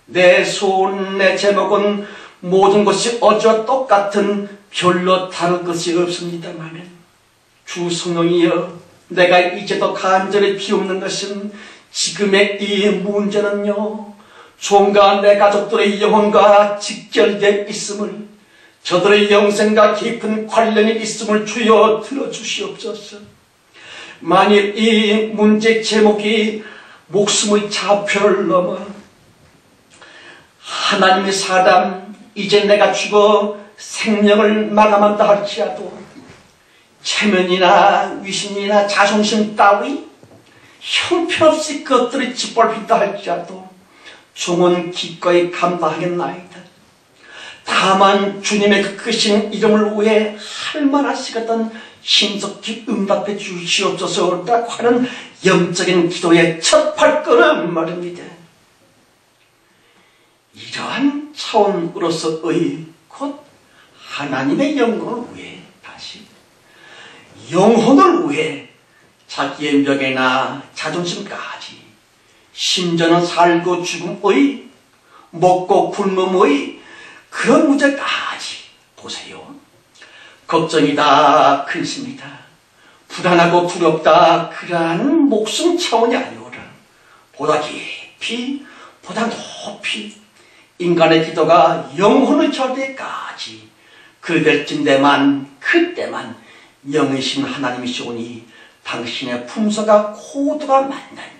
내 소원 내 제목은 모든 것이 어제와 똑같은 별로 다른 것이 없습니다만 주 성령이여 내가 이제도 간절히 비옵는 것은 지금의 이 문제는요 종과 내 가족들의 영혼과 직결되어 있음을 저들의 영생과 깊은 관련이 있음을 주여 들어주시옵소서. 만일 이 문제 제목이 목숨의 좌표를 넘어 하나님의 사람, 이제 내가 죽어 생명을 마감한다 할지라도 체면이나 위신이나 자존심 따위 형편없이 그것들이 짓밟힌다 할지라도 종은 기꺼이 감당하겠나이다. 다만 주님의 그 크신 이름을 위해 할 만하시거든 신속히 응답해 주시옵소서라고 하는 영적인 기도의 첫 발걸음 말입니다. 이러한 차원으로서의 곧 하나님의 영광을 위해, 다시 영혼을 위해 자기의 명예나 자존심까지, 심지어는 살고 죽음의, 먹고 굶음의 그런 문제까지 보세요. 걱정이다, 근심이다, 불안하고 두렵다, 그러한 목숨 차원이 아니오라 보다 깊이, 보다 높이 인간의 기도가 영혼을 찰 때까지 그때만 영이신 하나님이시오니 당신의 품성과 코드가 맞는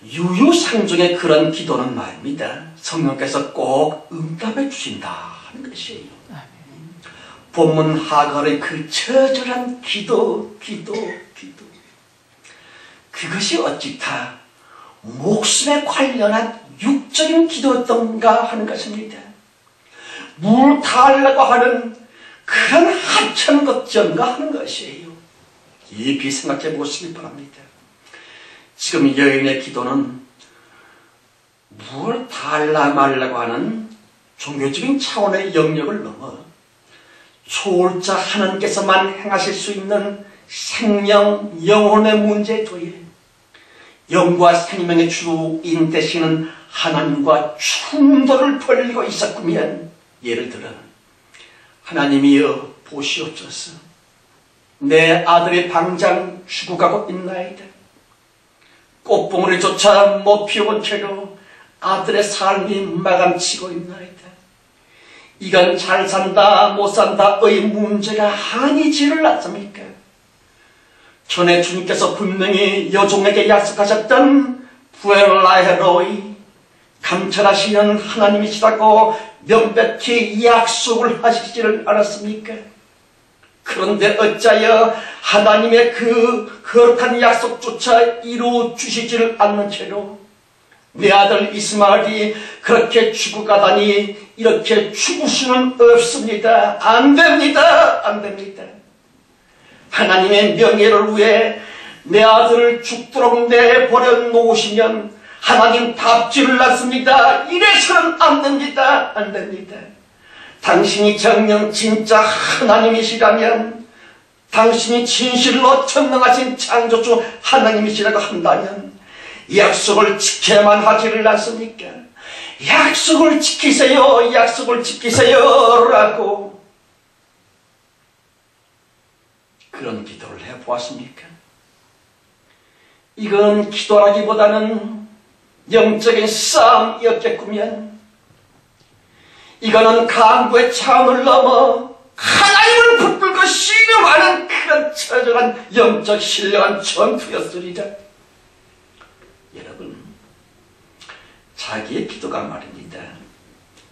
유유상종의 그런 기도는 말입니다. 성령께서 꼭 응답해 주신다 하는 것이에요. 본문 하갈의 그 처절한 기도, 그것이 어찌 다 목숨에 관련한 육적인 기도였던가 하는 것입니다. 물 달라고 하는 그런 하찮은 것전가 하는 것이에요. 깊이 생각해 보시기 바랍니다. 지금 여인의 기도는 물 달라 말라고 하는 종교적인 차원의 영역을 넘어 초월자 하나님께서만 행하실 수 있는 생명, 영혼의 문제도에 영과 생명의 주인 되시는 하나님과 충돌을 벌이고 있었구면, 예를 들어 하나님이여 보시옵소서, 내 아들이 당장 죽어가고 있나이다. 꽃봉오리조차 못 피워본 채로 아들의 삶이 마감치고 있나이다. 이건 잘 산다 못 산다의 문제가 아니지를 않습니까? 전에 주님께서 분명히 여종에게 약속하셨던 부엘라헤로이, 감찰하시는 하나님이시라고 명백히 약속을 하시지를 않았습니까? 그런데 어찌하여 하나님의 그 거룩한 약속조차 이루어 주시지를 않는 채로 내 아들 이스마엘이 그렇게 죽어가다니 이렇게 죽을 수는 없습니다. 안 됩니다. 안 됩니다. 하나님의 명예를 위해 내 아들을 죽도록 내버려 놓으시면 하나님 답지를 않습니다. 이래서는 안 됩니다. 안 됩니다. 당신이 정녕 진짜 하나님이시라면, 당신이 진실로 전능하신 창조주 하나님이시라고 한다면 약속을 지켜야만 하지를 않습니까? 약속을 지키세요. 약속을 지키세요 라고 그런 기도를 해보았습니까? 이건 기도라기보다는 영적인 싸움이었겠구면, 이거는 강구의 차원을 넘어 하나님을 붙들고 씨름하는 그런 처절한 영적 신령한 전투였으리라. 여러분, 자기의 기도가 말입니다.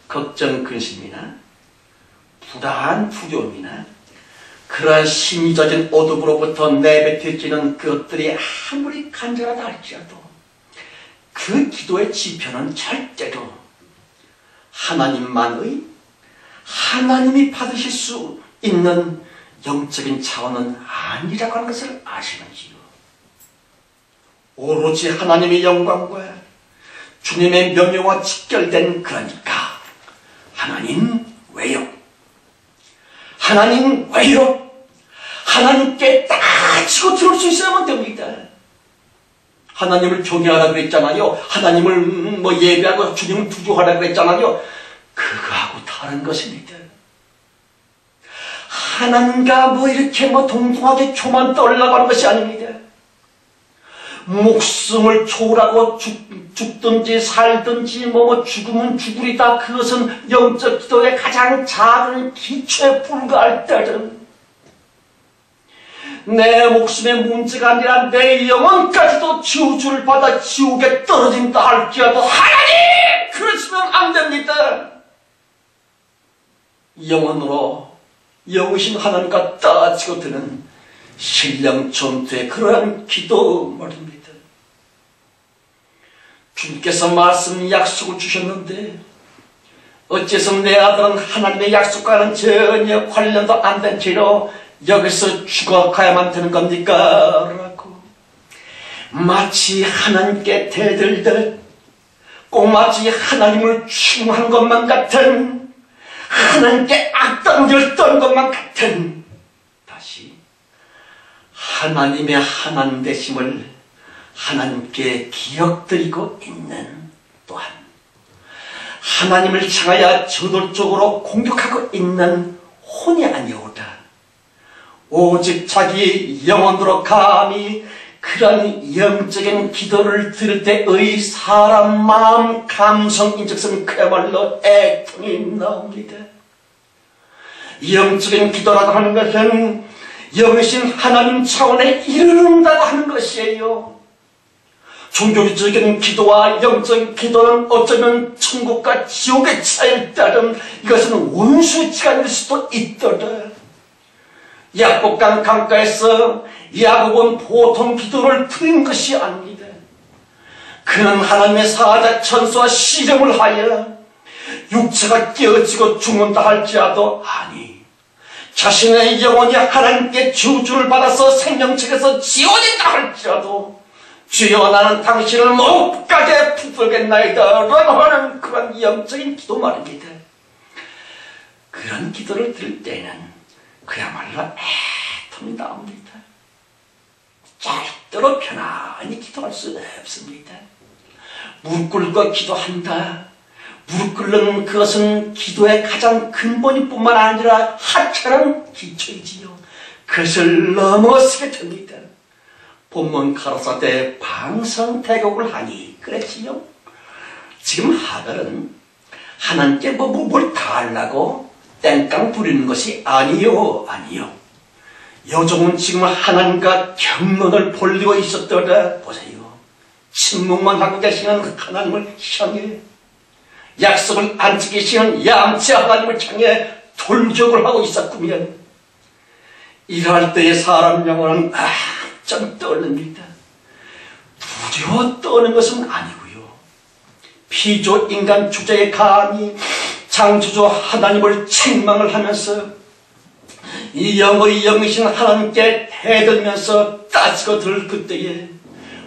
걱정, 근심이나 불안, 두려움이나 그러한 심리적인 어둠으로부터 내뱉어지는 그것들이 아무리 간절하다 할지라도 그 기도의 지표는 절대로 하나님만의, 하나님이 받으실 수 있는 영적인 차원은 아니라고 하는 것을 아시는지요? 오로지 하나님의 영광과 주님의 명예와 직결된, 그러니까 하나님 왜요? 하나님 왜요? 하나님께 따지고 들을 수 있어야만 됩니다. 하나님을 경외하라 그랬잖아요. 하나님을 예배하고 주님을 두려워하라 그랬잖아요. 그거하고 다른 것입니다. 하나님과 이렇게 동등하게 교만 떨려고 하는 것이 아닙니다. 목숨을 초월하고 죽든지 살든지 죽으면 죽으리다. 그것은 영적 기도의 가장 작은 기초에 불과할 때는 내 목숨의 문제가 아니라 내 영혼까지도 저주를 받아 지옥에 떨어진다 할지라도 하나님! 그러시면 안 됩니다. 영혼으로 영우신 하나님과 따지고 드는 신령 전투의 그러한 기도 말입니다. 주님께서 말씀 약속을 주셨는데 어째서 내 아들은 하나님의 약속과는 전혀 관련도 안 된 채로 여기서 죽어가야만 되는 겁니까? 라고 마치 하나님께 대들듯 꼬마치 하나님을 추모한 것만 같은, 하나님께 악당을 떤 것만 같은, 다시 하나님의 하나님 되심을 하나님께 기억드리고 있는, 또한 하나님을 향하여 저돌적으로 공격하고 있는 혼이 아니오다. 오직 자기 영혼으로 감히 그런 영적인 기도를 들을 때의 사람 마음 감성 인적성 그야말로 애통이 나옵니다. 영적인 기도라고 하는 것은 영이신 하나님 차원에 이르른다고 하는 것이에요. 종교적인 기도와 영적인 기도는 어쩌면 천국과 지옥의 차이를 따른 이것은 원수지간일 수도 있더라. 야곱강 강가에서 야곱은 보통 기도를 드린 것이 아닙니다. 그는 하나님의 사자 천사와 씨름을 하여 육체가 깨어지고 죽는다 할지라도, 아니, 자신의 영혼이 하나님께 저주를 받아서 생명책에서 지워진다 할지라도 주여 나는 당신을 못 가게 붙들겠나이다 라고 하는 그런 영적인 기도 말입니다. 그런 기도를 들을 때는 그야말로 애통이 나옵니다. 절대로 편안히 기도할 수 없습니다. 무릎 꿇고 기도한다. 무릎 꿇는 그것은 기도의 가장 근본일 뿐만 아니라 하찮은 기초이지요. 그것을 넘어서게 됩니다. 본문 가라사대 방성태곡을 하니 그랬지요. 지금 하갈은 하나님께 뭘 달라고 땡깡 부리는 것이 아니요. 여종은 지금 하나님과 경론을 벌리고 있었더라. 보세요. 침묵만 하고 계시는 하나님을 향해, 약속을 안 지키시는 얌체 하나님을 향해 돌격을 하고 있었구면, 이러할 때의 사람 영혼은 좀 떨립니다. 두려워 떠는 것은 아니고요. 피조 인간 주제에 감히 창조주 하나님을 책망을 하면서 이 영의 영이신 하나님께 대들면서 따지고 들 그때에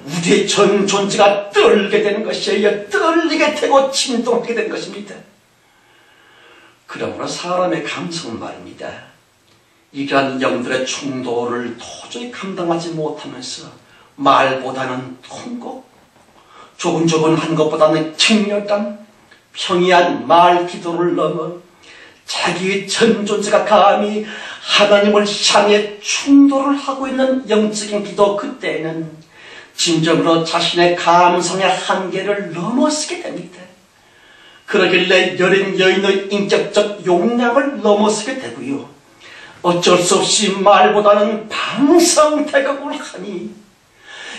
우리의 전 존재가 떨게 되는 것이에요. 떨리게 되고 진동하게 되는 것입니다. 그러므로 사람의 감성은 말입니다. 이러한 영들의 충돌을 도저히 감당하지 못하면서 말보다는 통곡, 조근조근한 것보다는 격렬한 평이한 말 기도를 넘어 자기의 전 존재가 감히 하나님을 향해 충돌을 하고 있는 영적인 기도, 그때는 진정으로 자신의 감성의 한계를 넘어서게 됩니다. 그러길래 여린 여인의 인격적 용량을 넘어서게 되고요. 어쩔 수 없이 말보다는 방성태곡을 하니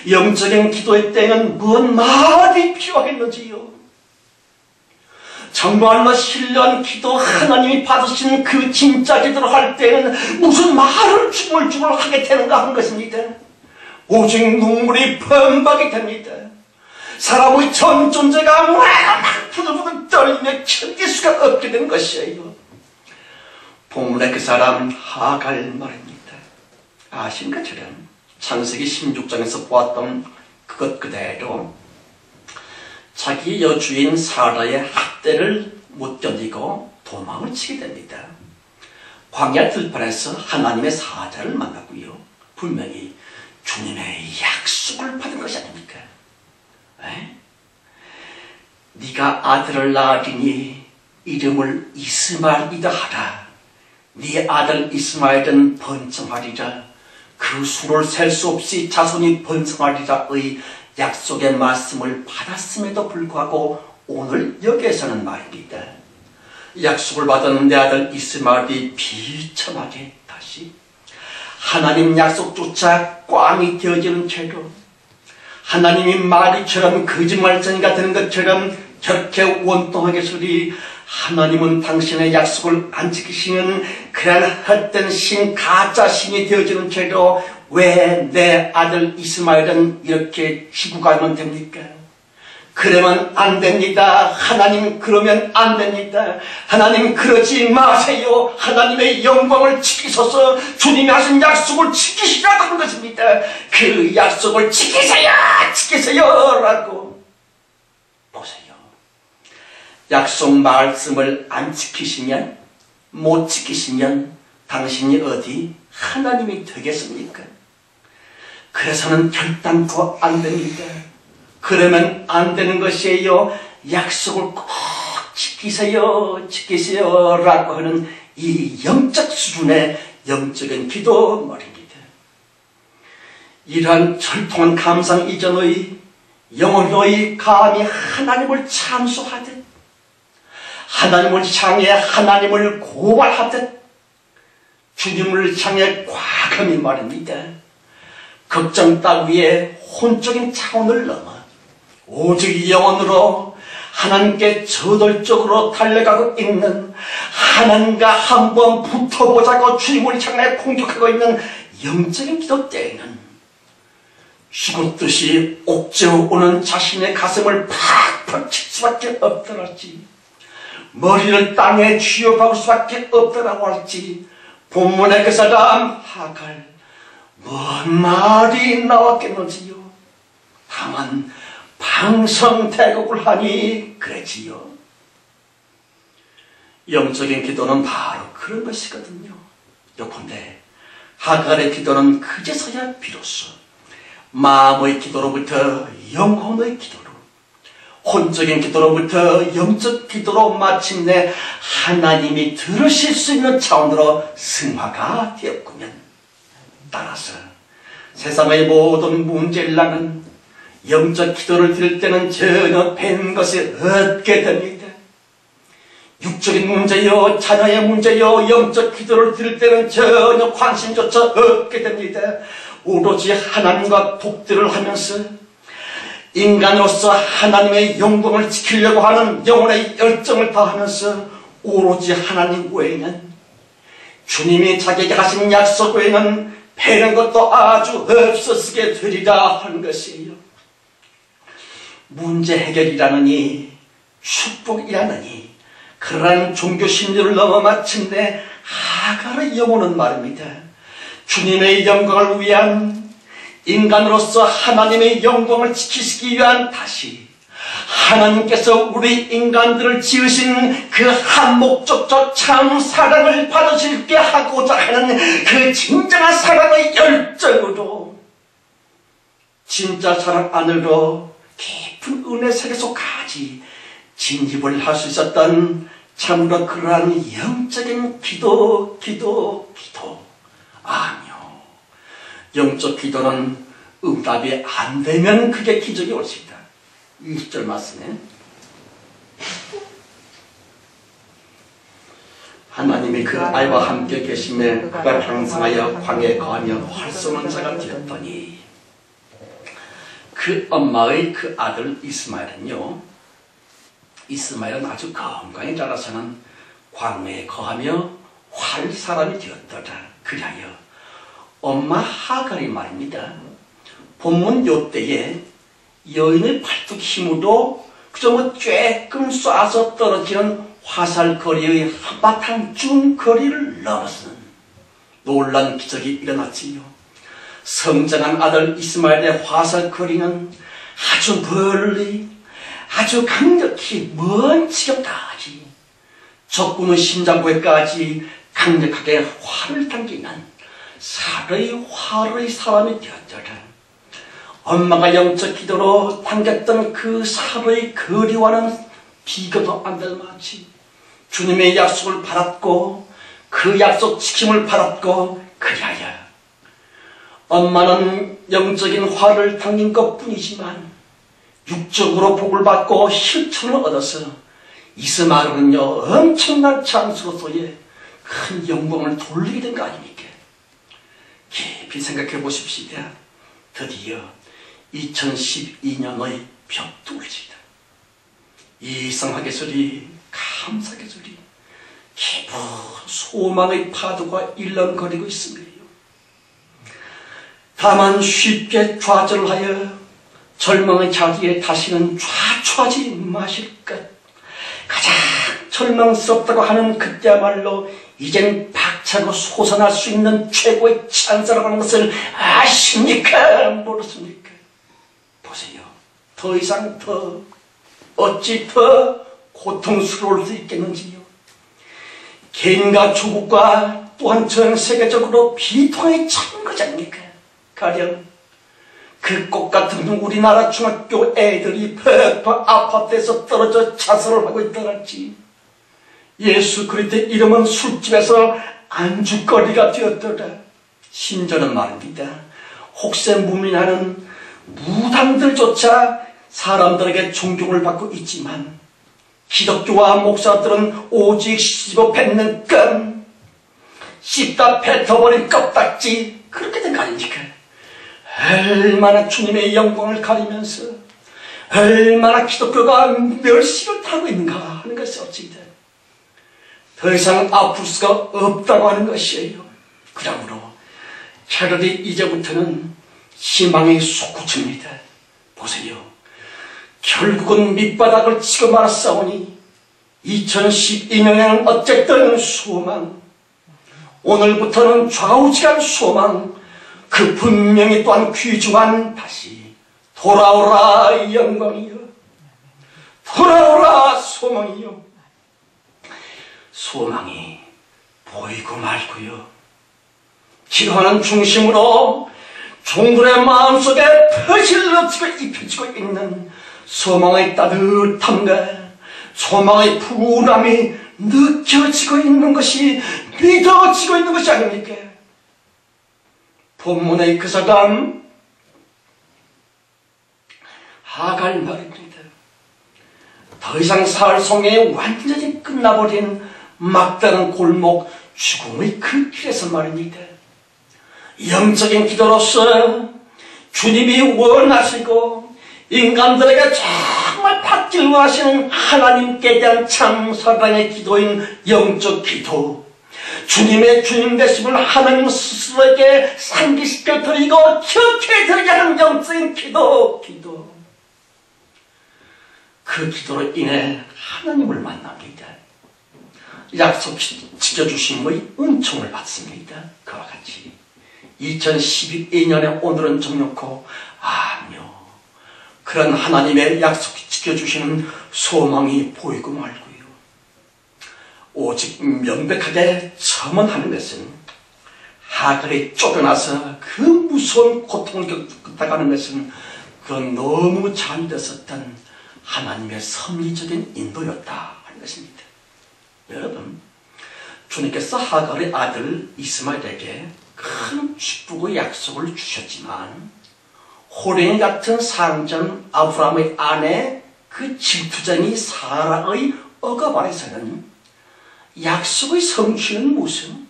영적인 기도의 때는 무슨 말이 필요하겠는지요. 정말로 신뢰한 기도 하나님이 받으신 그 진짜 기도를 할 때는 무슨 말을 중얼중얼 하게 되는가 하는 것입니다. 오직 눈물이 범벅이 됩니다. 사람의 전 존재가 막 부들부들 떨리며 견딜 수가 없게 되는 것이에요. 본문의 그 사람 하갈 말입니다. 아신 것처럼 창세기 16장에서 보았던 그것 그대로 자기 여주인 사라의 학대를 못 견디고 도망을 치게 됩니다. 광야 들판에서 하나님의 사자를 만났고요. 분명히 주님의 약속을 받은 것이 아닙니까? 네가 아들을 낳으리니 이름을 이스마엘이다 하라. 네 아들 이스마엘은 번성하리라. 그 수를 셀 수 없이 자손이 번성하리라의 약속의 말씀을 받았음에도 불구하고 오늘 여기에서는 말입니다. 약속을 받은 내 아들 이스마엘이 비참하게 다시 하나님 약속조차 꽝이 되어지는 채로 하나님이 마귀처럼 거짓말쟁이가 되는 것처럼 저렇게 원통하게 소리 하나님은 당신의 약속을 안 지키시는 그런 헛된 신, 가짜 신이 되어지는 채로 왜 내 아들 이스마엘은 이렇게 죽어가면 됩니까? 그러면 안 됩니다. 하나님 그러면 안 됩니다. 하나님 그러지 마세요. 하나님의 영광을 지키소서. 주님이 하신 약속을 지키시라고 하는 것입니다. 그 약속을 지키세요. 지키세요 라고. 보세요. 약속 말씀을 안 지키시면, 못 지키시면 당신이 어디 하나님이 되겠습니까? 그래서는 결단코 안 됩니다. 그러면 안 되는 것이에요. 약속을 꼭 지키세요. 지키세요 라고 하는 이 영적 수준의 영적인 기도 말입니다. 이러한 철통한 감상 이전의 영혼의 감히 하나님을 참소하듯 하나님을 향해 하나님을 고발하듯 주님을 향해 과감히 말입니다. 걱정 따위의 혼적인 차원을 넘어 오직 영혼으로 하나님께 저돌적으로 달려가고 있는, 하나님과 한번 붙어보자고 주님을 향해 공격하고 있는 영적인 기도 때에는 죽었듯이 옥죄어 오는 자신의 가슴을 팍팍 칠 수밖에 없더랄지, 머리를 땅에 쥐어박을 수밖에 없더라고 할지, 본문의 그 사람 하갈 뭔 말이 나왔겠는지요. 다만 방성대곡을 하니 그랬지요. 영적인 기도는 바로 그런 것이거든요. 요컨대 하갈의 기도는 그제서야 비로소 마음의 기도로부터 영혼의 기도로, 혼적인 기도로부터 영적 기도로 마침내 하나님이 들으실 수 있는 차원으로 승화가 되었구면, 따라서 세상의 모든 문제를 영적 기도를 드릴 때는 전혀 뺀 것이 없게 됩니다. 육적인 문제요, 자녀의 문제요, 영적 기도를 드릴 때는 전혀 관심조차 없게 됩니다. 오로지 하나님과 독대를 하면서 인간으로서 하나님의 영광을 지키려고 하는 영혼의 열정을 다하면서 오로지 하나님 외에는, 주님이 자기에게 하신 약속 외에는 배는 것도 아주 없어지게 되리라 하는 것이에요. 문제 해결이라느니 축복이라느니 그러한 종교 심리를 넘어 마침내 하갈의 영혼은 말입니다. 주님의 영광을 위한, 인간으로서 하나님의 영광을 지키시기 위한, 다시 하나님께서 우리 인간들을 지으신 그 한 목적적 참 사랑을 받으실게 하고자 하는 그 진정한 사랑의 열정으로, 진짜 사랑 안으로 깊은 은혜 세계 속까지 진입을 할 수 있었던 참으로 그러한 영적인 기도. 아니요. 영적 기도는 응답이 안 되면 그게 기적이 올 수 있다. 20절 말씀에 하나님이 그 아이와 함께 계심에 그가 항상하여 광야에 거하며 활 쏘는 자가 되었더니, 그 엄마의 그 아들 이스마엘은 아주 건강히 자라서는 광야에 거하며 활 사람이 되었더라. 그리하여 엄마 하갈이 말입니다. 본문 요때에 여인의 팔뚝 힘으로 그저 쬐끔 쏴서 떨어지는 화살거리의 한바탕 중 거리를 넘어서는 놀란 기적이 일어났지요. 성장한 아들 이스마엘의 화살거리는 아주 멀리, 아주 강력히 먼 지경까지, 적군의 심장부에까지 강력하게 활을 당기는 살의 활의 사람이 되었더라. 엄마가 영적 기도로 당겼던 그 살의 거리와는 비교도 안 될 만치 주님의 약속을 받았고 그 약속 지킴을 받았고, 그리하여 엄마는 영적인 활을 당긴 것뿐이지만 육적으로 복을 받고 실천을 얻어서 이스마엘은요 엄청난 장수로서의 큰 영광을 돌리게 된 거 아닙니까? 깊이 생각해 보십시다. 드디어 2012년의 벽돌지다. 이상하게소리, 감사하게소리, 깊은 소망의 파도가 일렁거리고 있습니다. 다만 쉽게 좌절하여 절망의 자리에 다시는 좌초하지 마실 것. 가장 절망스럽다고 하는 그때야말로 이젠 박차고 솟아날 수 있는 최고의 찬사라고 하는 것을 아십니까? 모르십니까? 보세요. 더 이상 어찌 더 고통스러울 수 있겠는지요. 개인과 조국과 또한 전 세계적으로 비통에 찬 거지 않습니까? 가령 그 꽃같은 우리나라 중학교 애들이 퍽퍽 아파트에서 떨어져 자살을 하고 있다랄지, 예수 그리스도의 이름은 술집에서 안주거리가 되었더라. 심지어는 말입니다. 혹세 무민하는 무당들조차 사람들에게 존경을 받고 있지만 기독교와 목사들은 오직 씹어 뱉는 껌, 씹다 뱉어버린 껍딱지, 그렇게 된 거 아닙니까? 얼마나 주님의 영광을 가리면서 얼마나 기독교가 멸시를 타고 있는가 하는 것이 어찌든 더 이상 아플 수가 없다고 하는 것이에요. 그러므로 차라리 이제부터는 희망의 솟구칩니다. 보세요. 결국은 밑바닥을 치고 말았사오니 2012년에는 어쨌든 소망, 오늘부터는 좌우지간 소망, 그 분명히 또한 귀중한 다시 돌아오라 영광이여, 돌아오라 소망이여. 소망이 보이고 말고요. 기도하는 중심으로 종들의 마음속에 퍼질러지고 입혀지고 있는 소망의 따뜻함과 소망의 푸른함이 느껴지고 있는 것이, 믿어지고 있는 것이 아닙니까? 본문의 그 사람 하갈 말입니다. 더 이상 사흘송에 완전히 끝나버린 막다른 골목 죽음의 그 길에서 말입니다. 영적인 기도로서 주님이 원하시고 인간들에게 정말 받기를 원하시는 하나님께 대한 참 사랑의 기도인 영적 기도, 주님의 주님 되심을 하나님 스스로에게 상기시켜 드리고 기억해 드리게 하는 영적인 기도. 그 기도로 인해 하나님을 만납니다. 약속 지켜주심의 은총을 받습니다. 그와 같이 2012년에 오늘은 정놓고 아뇨, 그런 하나님의 약속 지켜주시는 소망이 보이고 말고요. 오직 명백하게 첨언하는 것은 하갈이 쫓겨나서 그 무서운 고통을 겪어가는 것은 그건 너무 잘 믿었었던 하나님의 섭리적인 인도였다 하는 것입니다. 여러분, 주님께서 하갈의 아들 이스마엘에게 큰 축복의 약속을 주셨지만 호랭이 같은 상전 아브라함의 아내 그 질투쟁이 사라의 억압 아래서는 약속의 성취는 무슨,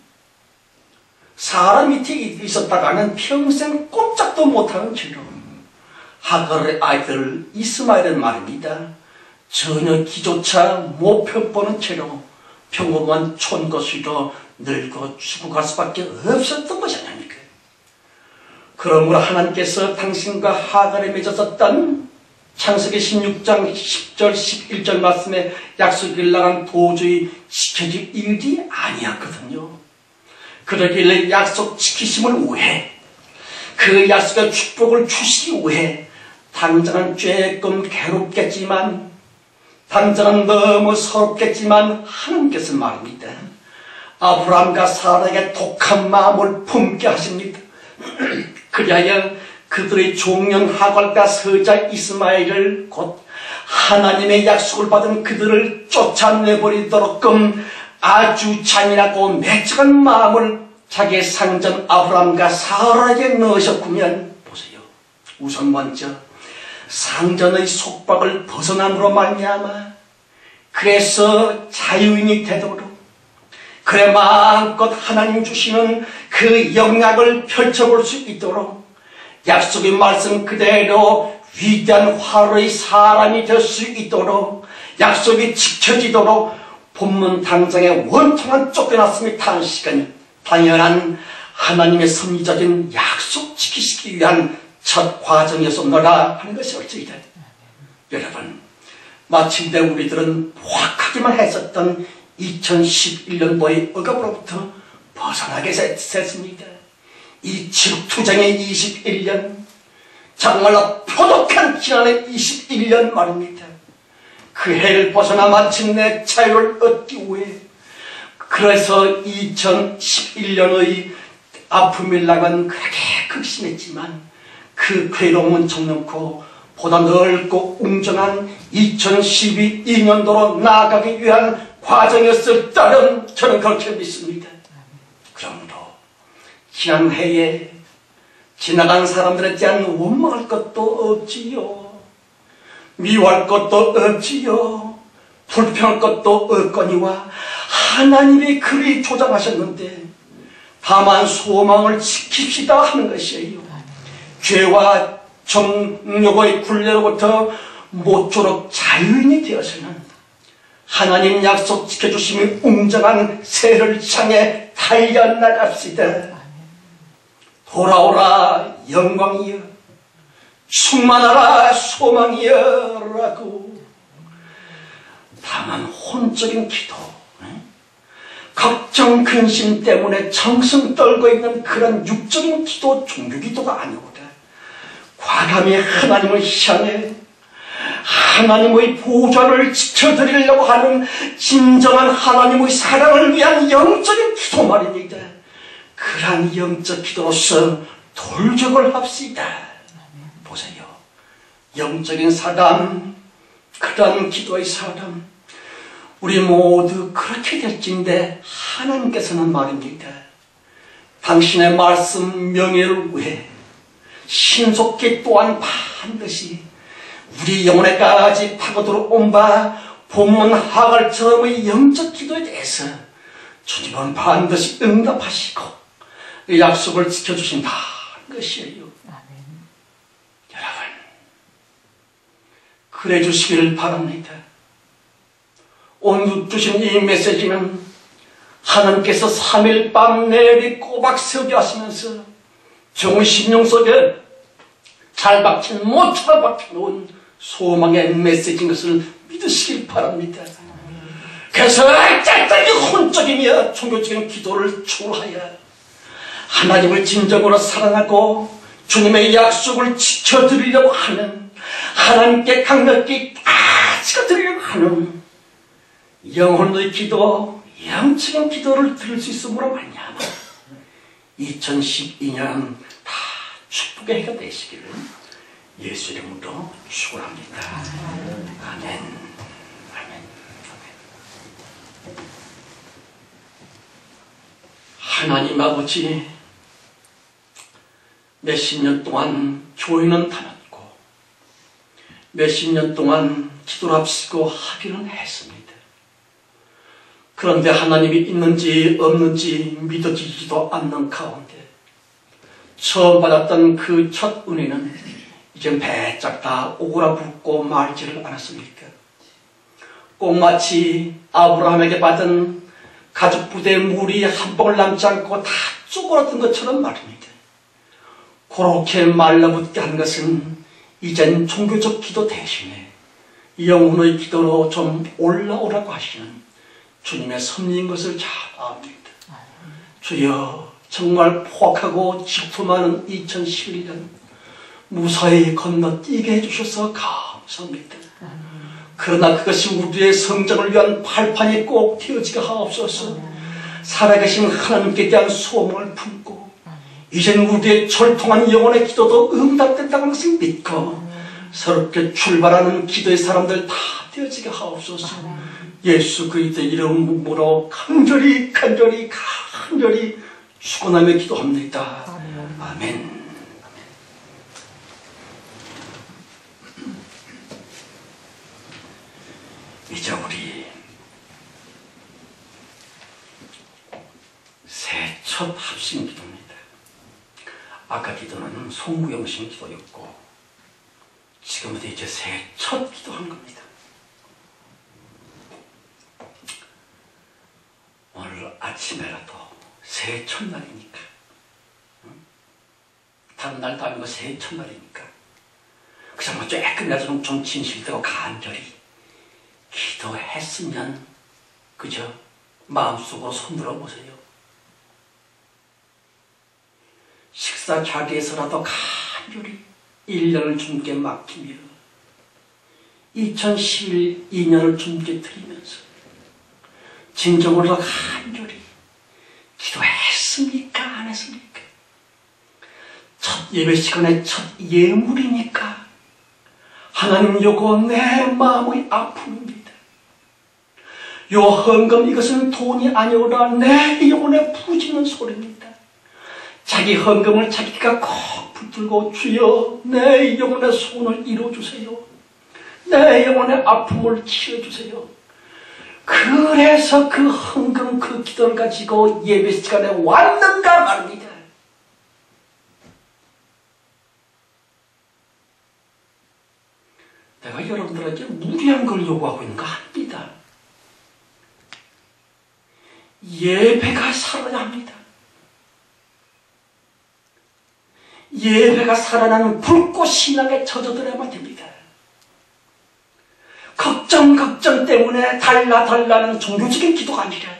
사라 밑에 있었다가는 평생 꼼짝도 못하는 채로 하갈의 아이들 이스마엘은 말입니다. 전혀 기조차 못 펴보는 채로 평범한 촌것이로 늙어 죽어갈 수밖에 없었던 것이 아닙니까? 그러므로 하나님께서 당신과 하갈에 맺었었던 창세기 16장 10절 11절 말씀에 약속을 나간 도저히 지켜질 일이 아니었거든요. 그러길래 약속 지키심을 위해, 그 약속의 축복을 주시기 위해 당장은 조금 괴롭겠지만, 당장은 너무 서럽겠지만 하나님께서 말입니다. 아브라함과 사라에게 독한 마음을 품게 하십니다. 그리하여 그들의 종년 하갈과 서자 이스마엘을, 곧 하나님의 약속을 받은 그들을 쫓아내버리도록끔 아주 잔인하고 매정한 마음을 자기의 상전 아브라함과 사라에게 넣으셨구면, 보세요. 우선 먼저 상전의 속박을 벗어남으로 말미암아 그래서 자유인이 되도록 그래 마음껏 하나님 주시는 그 영향을 펼쳐볼 수 있도록 약속의 말씀 그대로 위대한 화로의 사람이 될 수 있도록 약속이 지켜지도록 본문 당장에 원통한 쫓겨났음이 타는 시간이 당연한 하나님의 섭리적인 약속 지키시기 위한 첫 과정이었었노라 하는 것이 옳지이다. 여러분, 마침내 우리들은 포악하기만 했었던 2011년도의 억압으로부터 벗어나게 됐습니다. 이 지옥투쟁의 21년, 정말로 포독한 기난의 21년 말입니다. 그 해를 벗어나 마침내 자유를 얻기 위해, 그래서 2011년의 아픔이 나간 그렇게 극심했지만 그 괴로움은 정놓고 보다 넓고 웅장한 2012년도로 나아가기 위한 과정이었을 때는 저는 그렇게 믿습니다. 그러므로 지난 해에 지나간 사람들에 대한 원망할 것도 없지요, 미워할 것도 없지요, 불평할 것도 없거니와 하나님이 그리 조장하셨는데 다만 소망을 지킵시다 하는 것이에요. 죄와 정욕의 굴레로부터 모쪼록 자유인이 되어서는 하나님 약속 지켜주심이 웅장한 새를 향해 달려나갑시다. 돌아오라 영광이여, 충만하라 소망이여 라고. 다만 혼적인 기도, 걱정 근심 때문에 정성 떨고 있는 그런 육적인 기도, 종교 기도가 아니오다. 과감히 하나님을 향해 하나님의 보좌를 지켜드리려고 하는 진정한 하나님의 사랑을 위한 영적인 기도 말입니다. 그러한 영적 기도로서 돌격을 합시다. 보세요, 영적인 사람, 그러한 기도의 사람, 우리 모두 그렇게 될진데 하나님께서는 말입니다. 당신의 말씀 명예를 위해 신속히 또한 반드시 우리 영혼에까지 파고들어온 바 본문 하갈처럼의 영적 기도에 대해서 주님은 반드시 응답하시고 약속을 지켜주신다는 것이에요. 여러분, 그래 주시기를 바랍니다. 오늘 주신 이 메시지는 하나님께서 3일 밤 내리 꼬박 세우게 하시면서 정의 심령 속에 잘 박힌, 모처럼 박혀놓은 소망의 메시지인 것을 믿으시길 바랍니다. 그래서 짤짤이 혼적이며 종교적인 기도를 초월하여 하나님을 진정으로 사랑하고 주님의 약속을 지켜드리려고 하는, 하나님께 강력히 지켜드리려고 하는 영혼의 기도, 영적인 기도를 들을 수 있음으로 말미암아 2012년 다 축복의 해가 되시기를 예수 이름으로 축원합니다. 아멘. 아멘. 하나님 아버지, 몇십 년 동안 교회는 다녔고 몇십 년 동안 기도를 합시고 하기는 했습니다. 그런데 하나님이 있는지 없는지 믿어지지도 않는 가운데 처음 받았던 그 첫 은혜는 이제 배짝 다 오그라붙고 말지를 않았습니까? 꼭 마치 아브라함에게 받은 가죽 부대의 물이 한 방울 남지 않고 다 쪼그라든 것처럼 말입니다. 그렇게 말라붙게 한 것은 이젠 종교적 기도 대신에 영혼의 기도로 좀 올라오라고 하시는 주님의 섭리인 것을 잘 압니다. 주여, 정말 포악하고 질투 많은 2011년 무사히 건너뛰게 해주셔서 감사합니다. 그러나 그것이 우리의 성장을 위한 발판이 꼭 되어지게 하옵소서. 살아계신 하나님께 대한 소망을 품고 이젠 우리의 절통한 영혼의 기도도 응답된다는 것을 믿고 새롭게 출발하는 기도의 사람들 다 되어지게 하옵소서. 예수 그리스도의 이름으로 간절히 축원하며 기도합니다. 아멘. 이제 우리 아까 기도는 송구영신 기도였고 지금은 이제 새해 첫 기도한 겁니다. 오늘 아침에라도 새해 첫날이니까, 다른 날도 아니고 새해 첫날이니까 그저 뭐 조금이라도 좀 진실되고 간절히 기도했으면 그저 마음속으로 손들어 보세요. 식사 자리에서라도 간절히 1년을 주님께 맡기며 2011 2년을 주님께 드리면서 진정으로 간절히 기도했습니까? 안 했습니까? 첫 예배 시간에 첫 예물이니까 하나님, 요거 내 마음의 아픔입니다. 요 헌금, 이것은 돈이 아니오라 내 영혼에 부르짖는 소리입니다. 자기 헌금을 자기가 꼭 붙들고 주여 내 영혼의 소원을 이루어주세요. 내 영혼의 아픔을 치료해주세요. 그래서 그 헌금, 그 기도를 가지고 예배 시간에 왔는가 말입니다. 내가 여러분들에게 무리한 걸 요구하고 있는 거 아닙니다. 예배가 살아야 합니다. 예배가 살아나는 붉고 신앙에 젖어들어야만 됩니다. 걱정 때문에 달라는 종교적인 기도가 아니라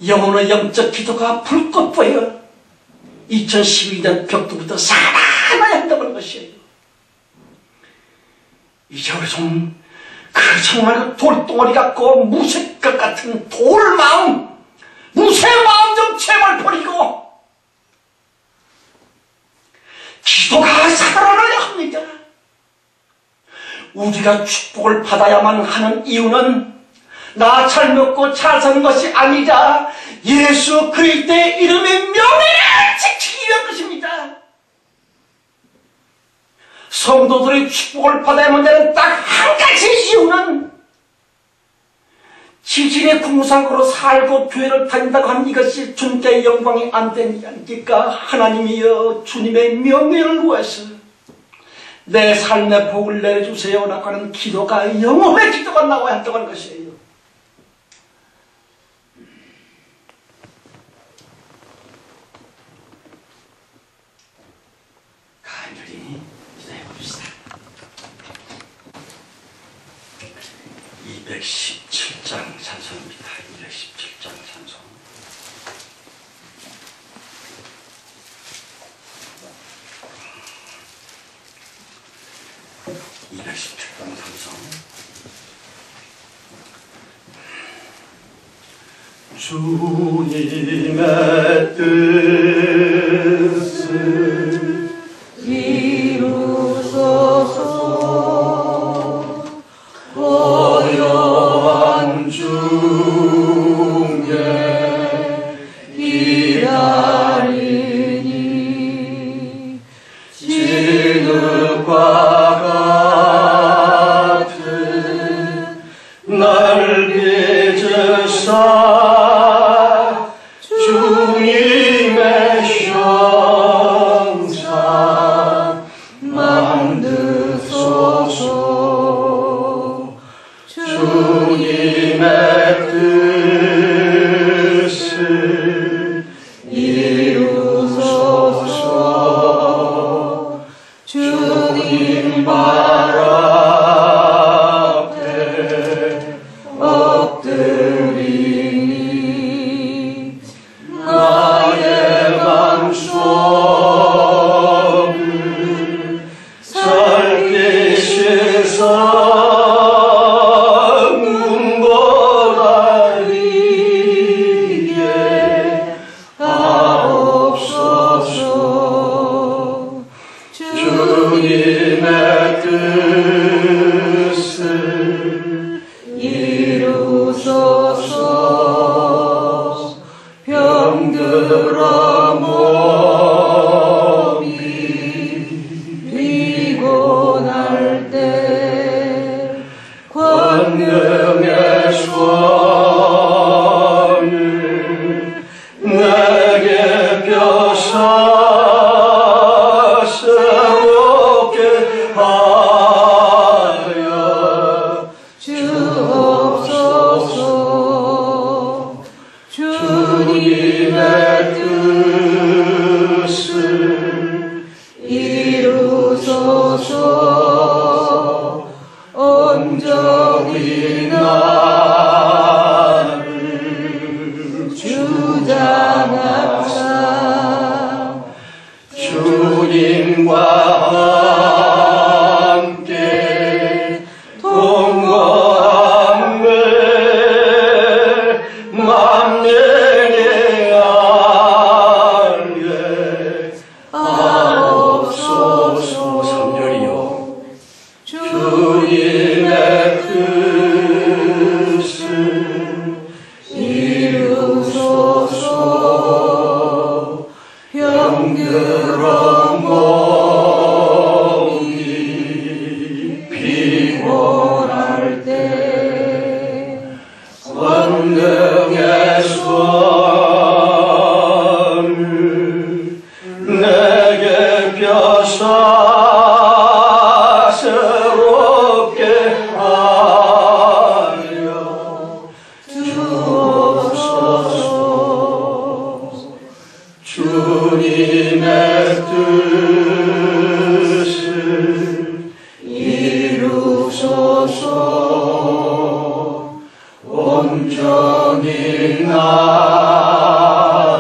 영혼의 영적 기도가 불꽃보여 2012년 벽두부터 살아나야 한다는 것이에요. 이제 우리 좀 정말 그 돌덩어리 같고 무쇠것 같은 돌마음, 무쇠마음 좀 제발 버리고 기도가 살아나야 합니다. 우리가 축복을 받아야만 하는 이유는 나 잘 먹고 잘 사는 것이 아니라 예수 그리스도의 이름의 명예를 지키기 위한 것입니다. 성도들의 축복을 받아야만 되는 딱 한 가지 이유는 지진의 궁상으로 살고 교회를 다닌다고 하는 이것이 주님께 영광이 안 되니까 하나님이여 주님의 명예를 위해서 내 삶의 복을 내려주세요 라고 하는 기도가 영혼의 기도가 나와야 한다고 하는 것이에요. 간절히 기도해봅시다. 217장 찬송입니다. 217장 찬송. 주님의 뜻을 이루소서. 고요한 중에 기다리니 진흙과 같은 날 빚으사 주님의 형상 만드소서. 주님의 뜻을 이루소서. 주님 말 앞에 엎드리니 나의 맘속을 살피시사 눈보라리게 하옵소서. 주님의 뜻을 이루소서. 병들어 몸이 피곤할 때 권능의 손을 내게 펴사 병들어 몸이 피곤할 때 권능의 손을 내게 펴사 새롭게 하여 주옵소서. 주님의 뜻을 이루소서. 온전히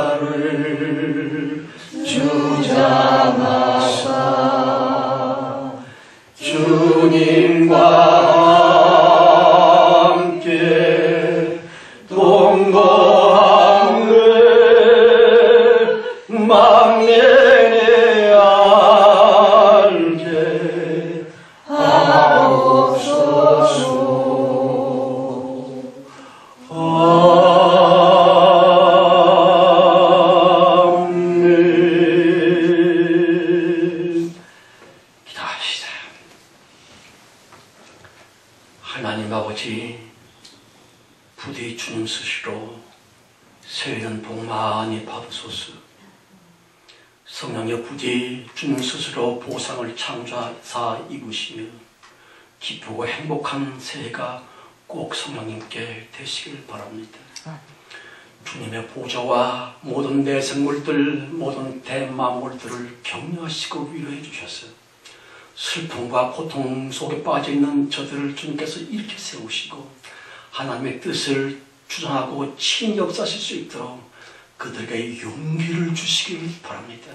나를 주장하사 주님과 함께 동거함을 만면에 알게 하옵소서. 기도합시다. 하나님 아버지, 부디 주님 스시로 새해는 복 많이 받으소서. 성령여 부디 주님 스스로 보상을 창조하사 입으시며 기쁘고 행복한 새해가 꼭 성령님께 되시길 바랍니다. 주님의 보좌와 모든 내생물들, 모든 대만물들을 격려하시고 위로해 주셔서 슬픔과 고통 속에 빠져있는 저들을 주님께서 일으켜 세우시고 하나님의 뜻을 주장하고 친히 역사하실 수 있도록 그들에게 용기를 주시길 바랍니다.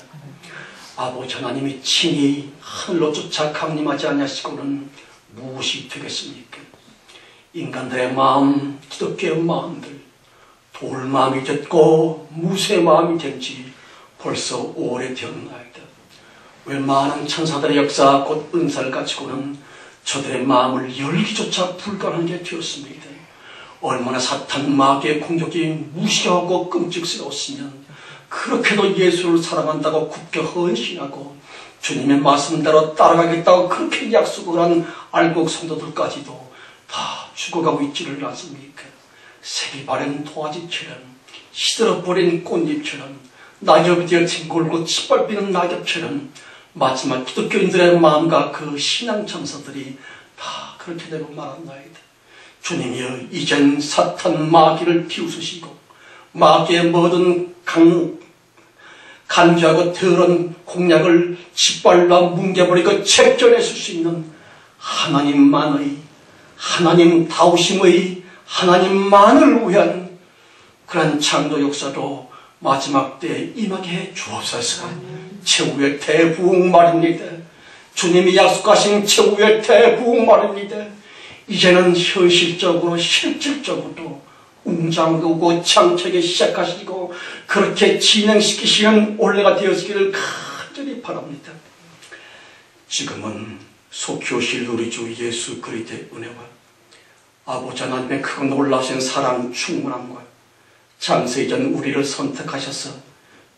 아버지 하나님이 친히 하늘로조차 강림하지 아니하시고는 무엇이 되겠습니까? 인간들의 마음, 기독교의 마음들, 돌마음이 됐고 무쇠 마음이 된 지 벌써 오래되었나이다. 왜 많은 천사들의 역사 곧 은사를 가지고는 저들의 마음을 열기조차 불가능한 게 되었습니다. 얼마나 사탄 마귀의 공격이 무시하고 끔찍스러웠으면 그렇게도 예수를 사랑한다고 굳게 헌신하고 주님의 말씀대로 따라가겠다고 그렇게 약속을 한 알곡 성도들까지도 다 죽어가고 있지를 않습니까? 색이 바른 도화지처럼 시들어버린 꽃잎처럼 낙엽이 되어 뒹굴고 짓밟히는 낙엽처럼 마지막 기독교인들의 마음과 그 신앙천사들이 다 그렇게 되고 말았나이다. 주님이여, 이젠 사탄 마귀를 비웃으시고 마귀의 모든 간주하고 더러운 공략을 짓발라 뭉개버리고 책전해줄 수 있는 하나님만의, 하나님 다우심의, 하나님만을 위한 그런 창조 역사도 마지막 때에 임하게 해 주옵소서. 최후의 대부흥 말입니다. 주님이 약속하신 최후의 대부흥 말입니다. 이제는 현실적으로 실질적으로 웅장하고 창책에 시작하시고 그렇게 진행시키시는 올해가 되었기를 간절히 바랍니다. 지금은 속히 오실 우리 주 예수 그리스도의 은혜와 아버지 하나님의 그 놀라우신 사랑 충만함과 장세 이전 우리를 선택하셔서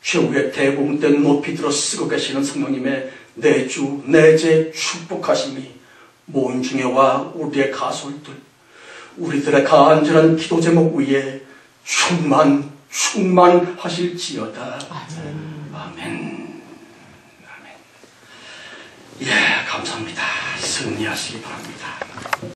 최후의 대부흥 때 높이 들어 쓰고 계시는 성령님의 내주 내재 축복하심이 모임 중에와 우리의 가솔들, 우리들의 간절한 기도 제목 위에 충만하실지어다. 아멘. 아멘. 아멘. 예, 감사합니다. 승리하시기 바랍니다.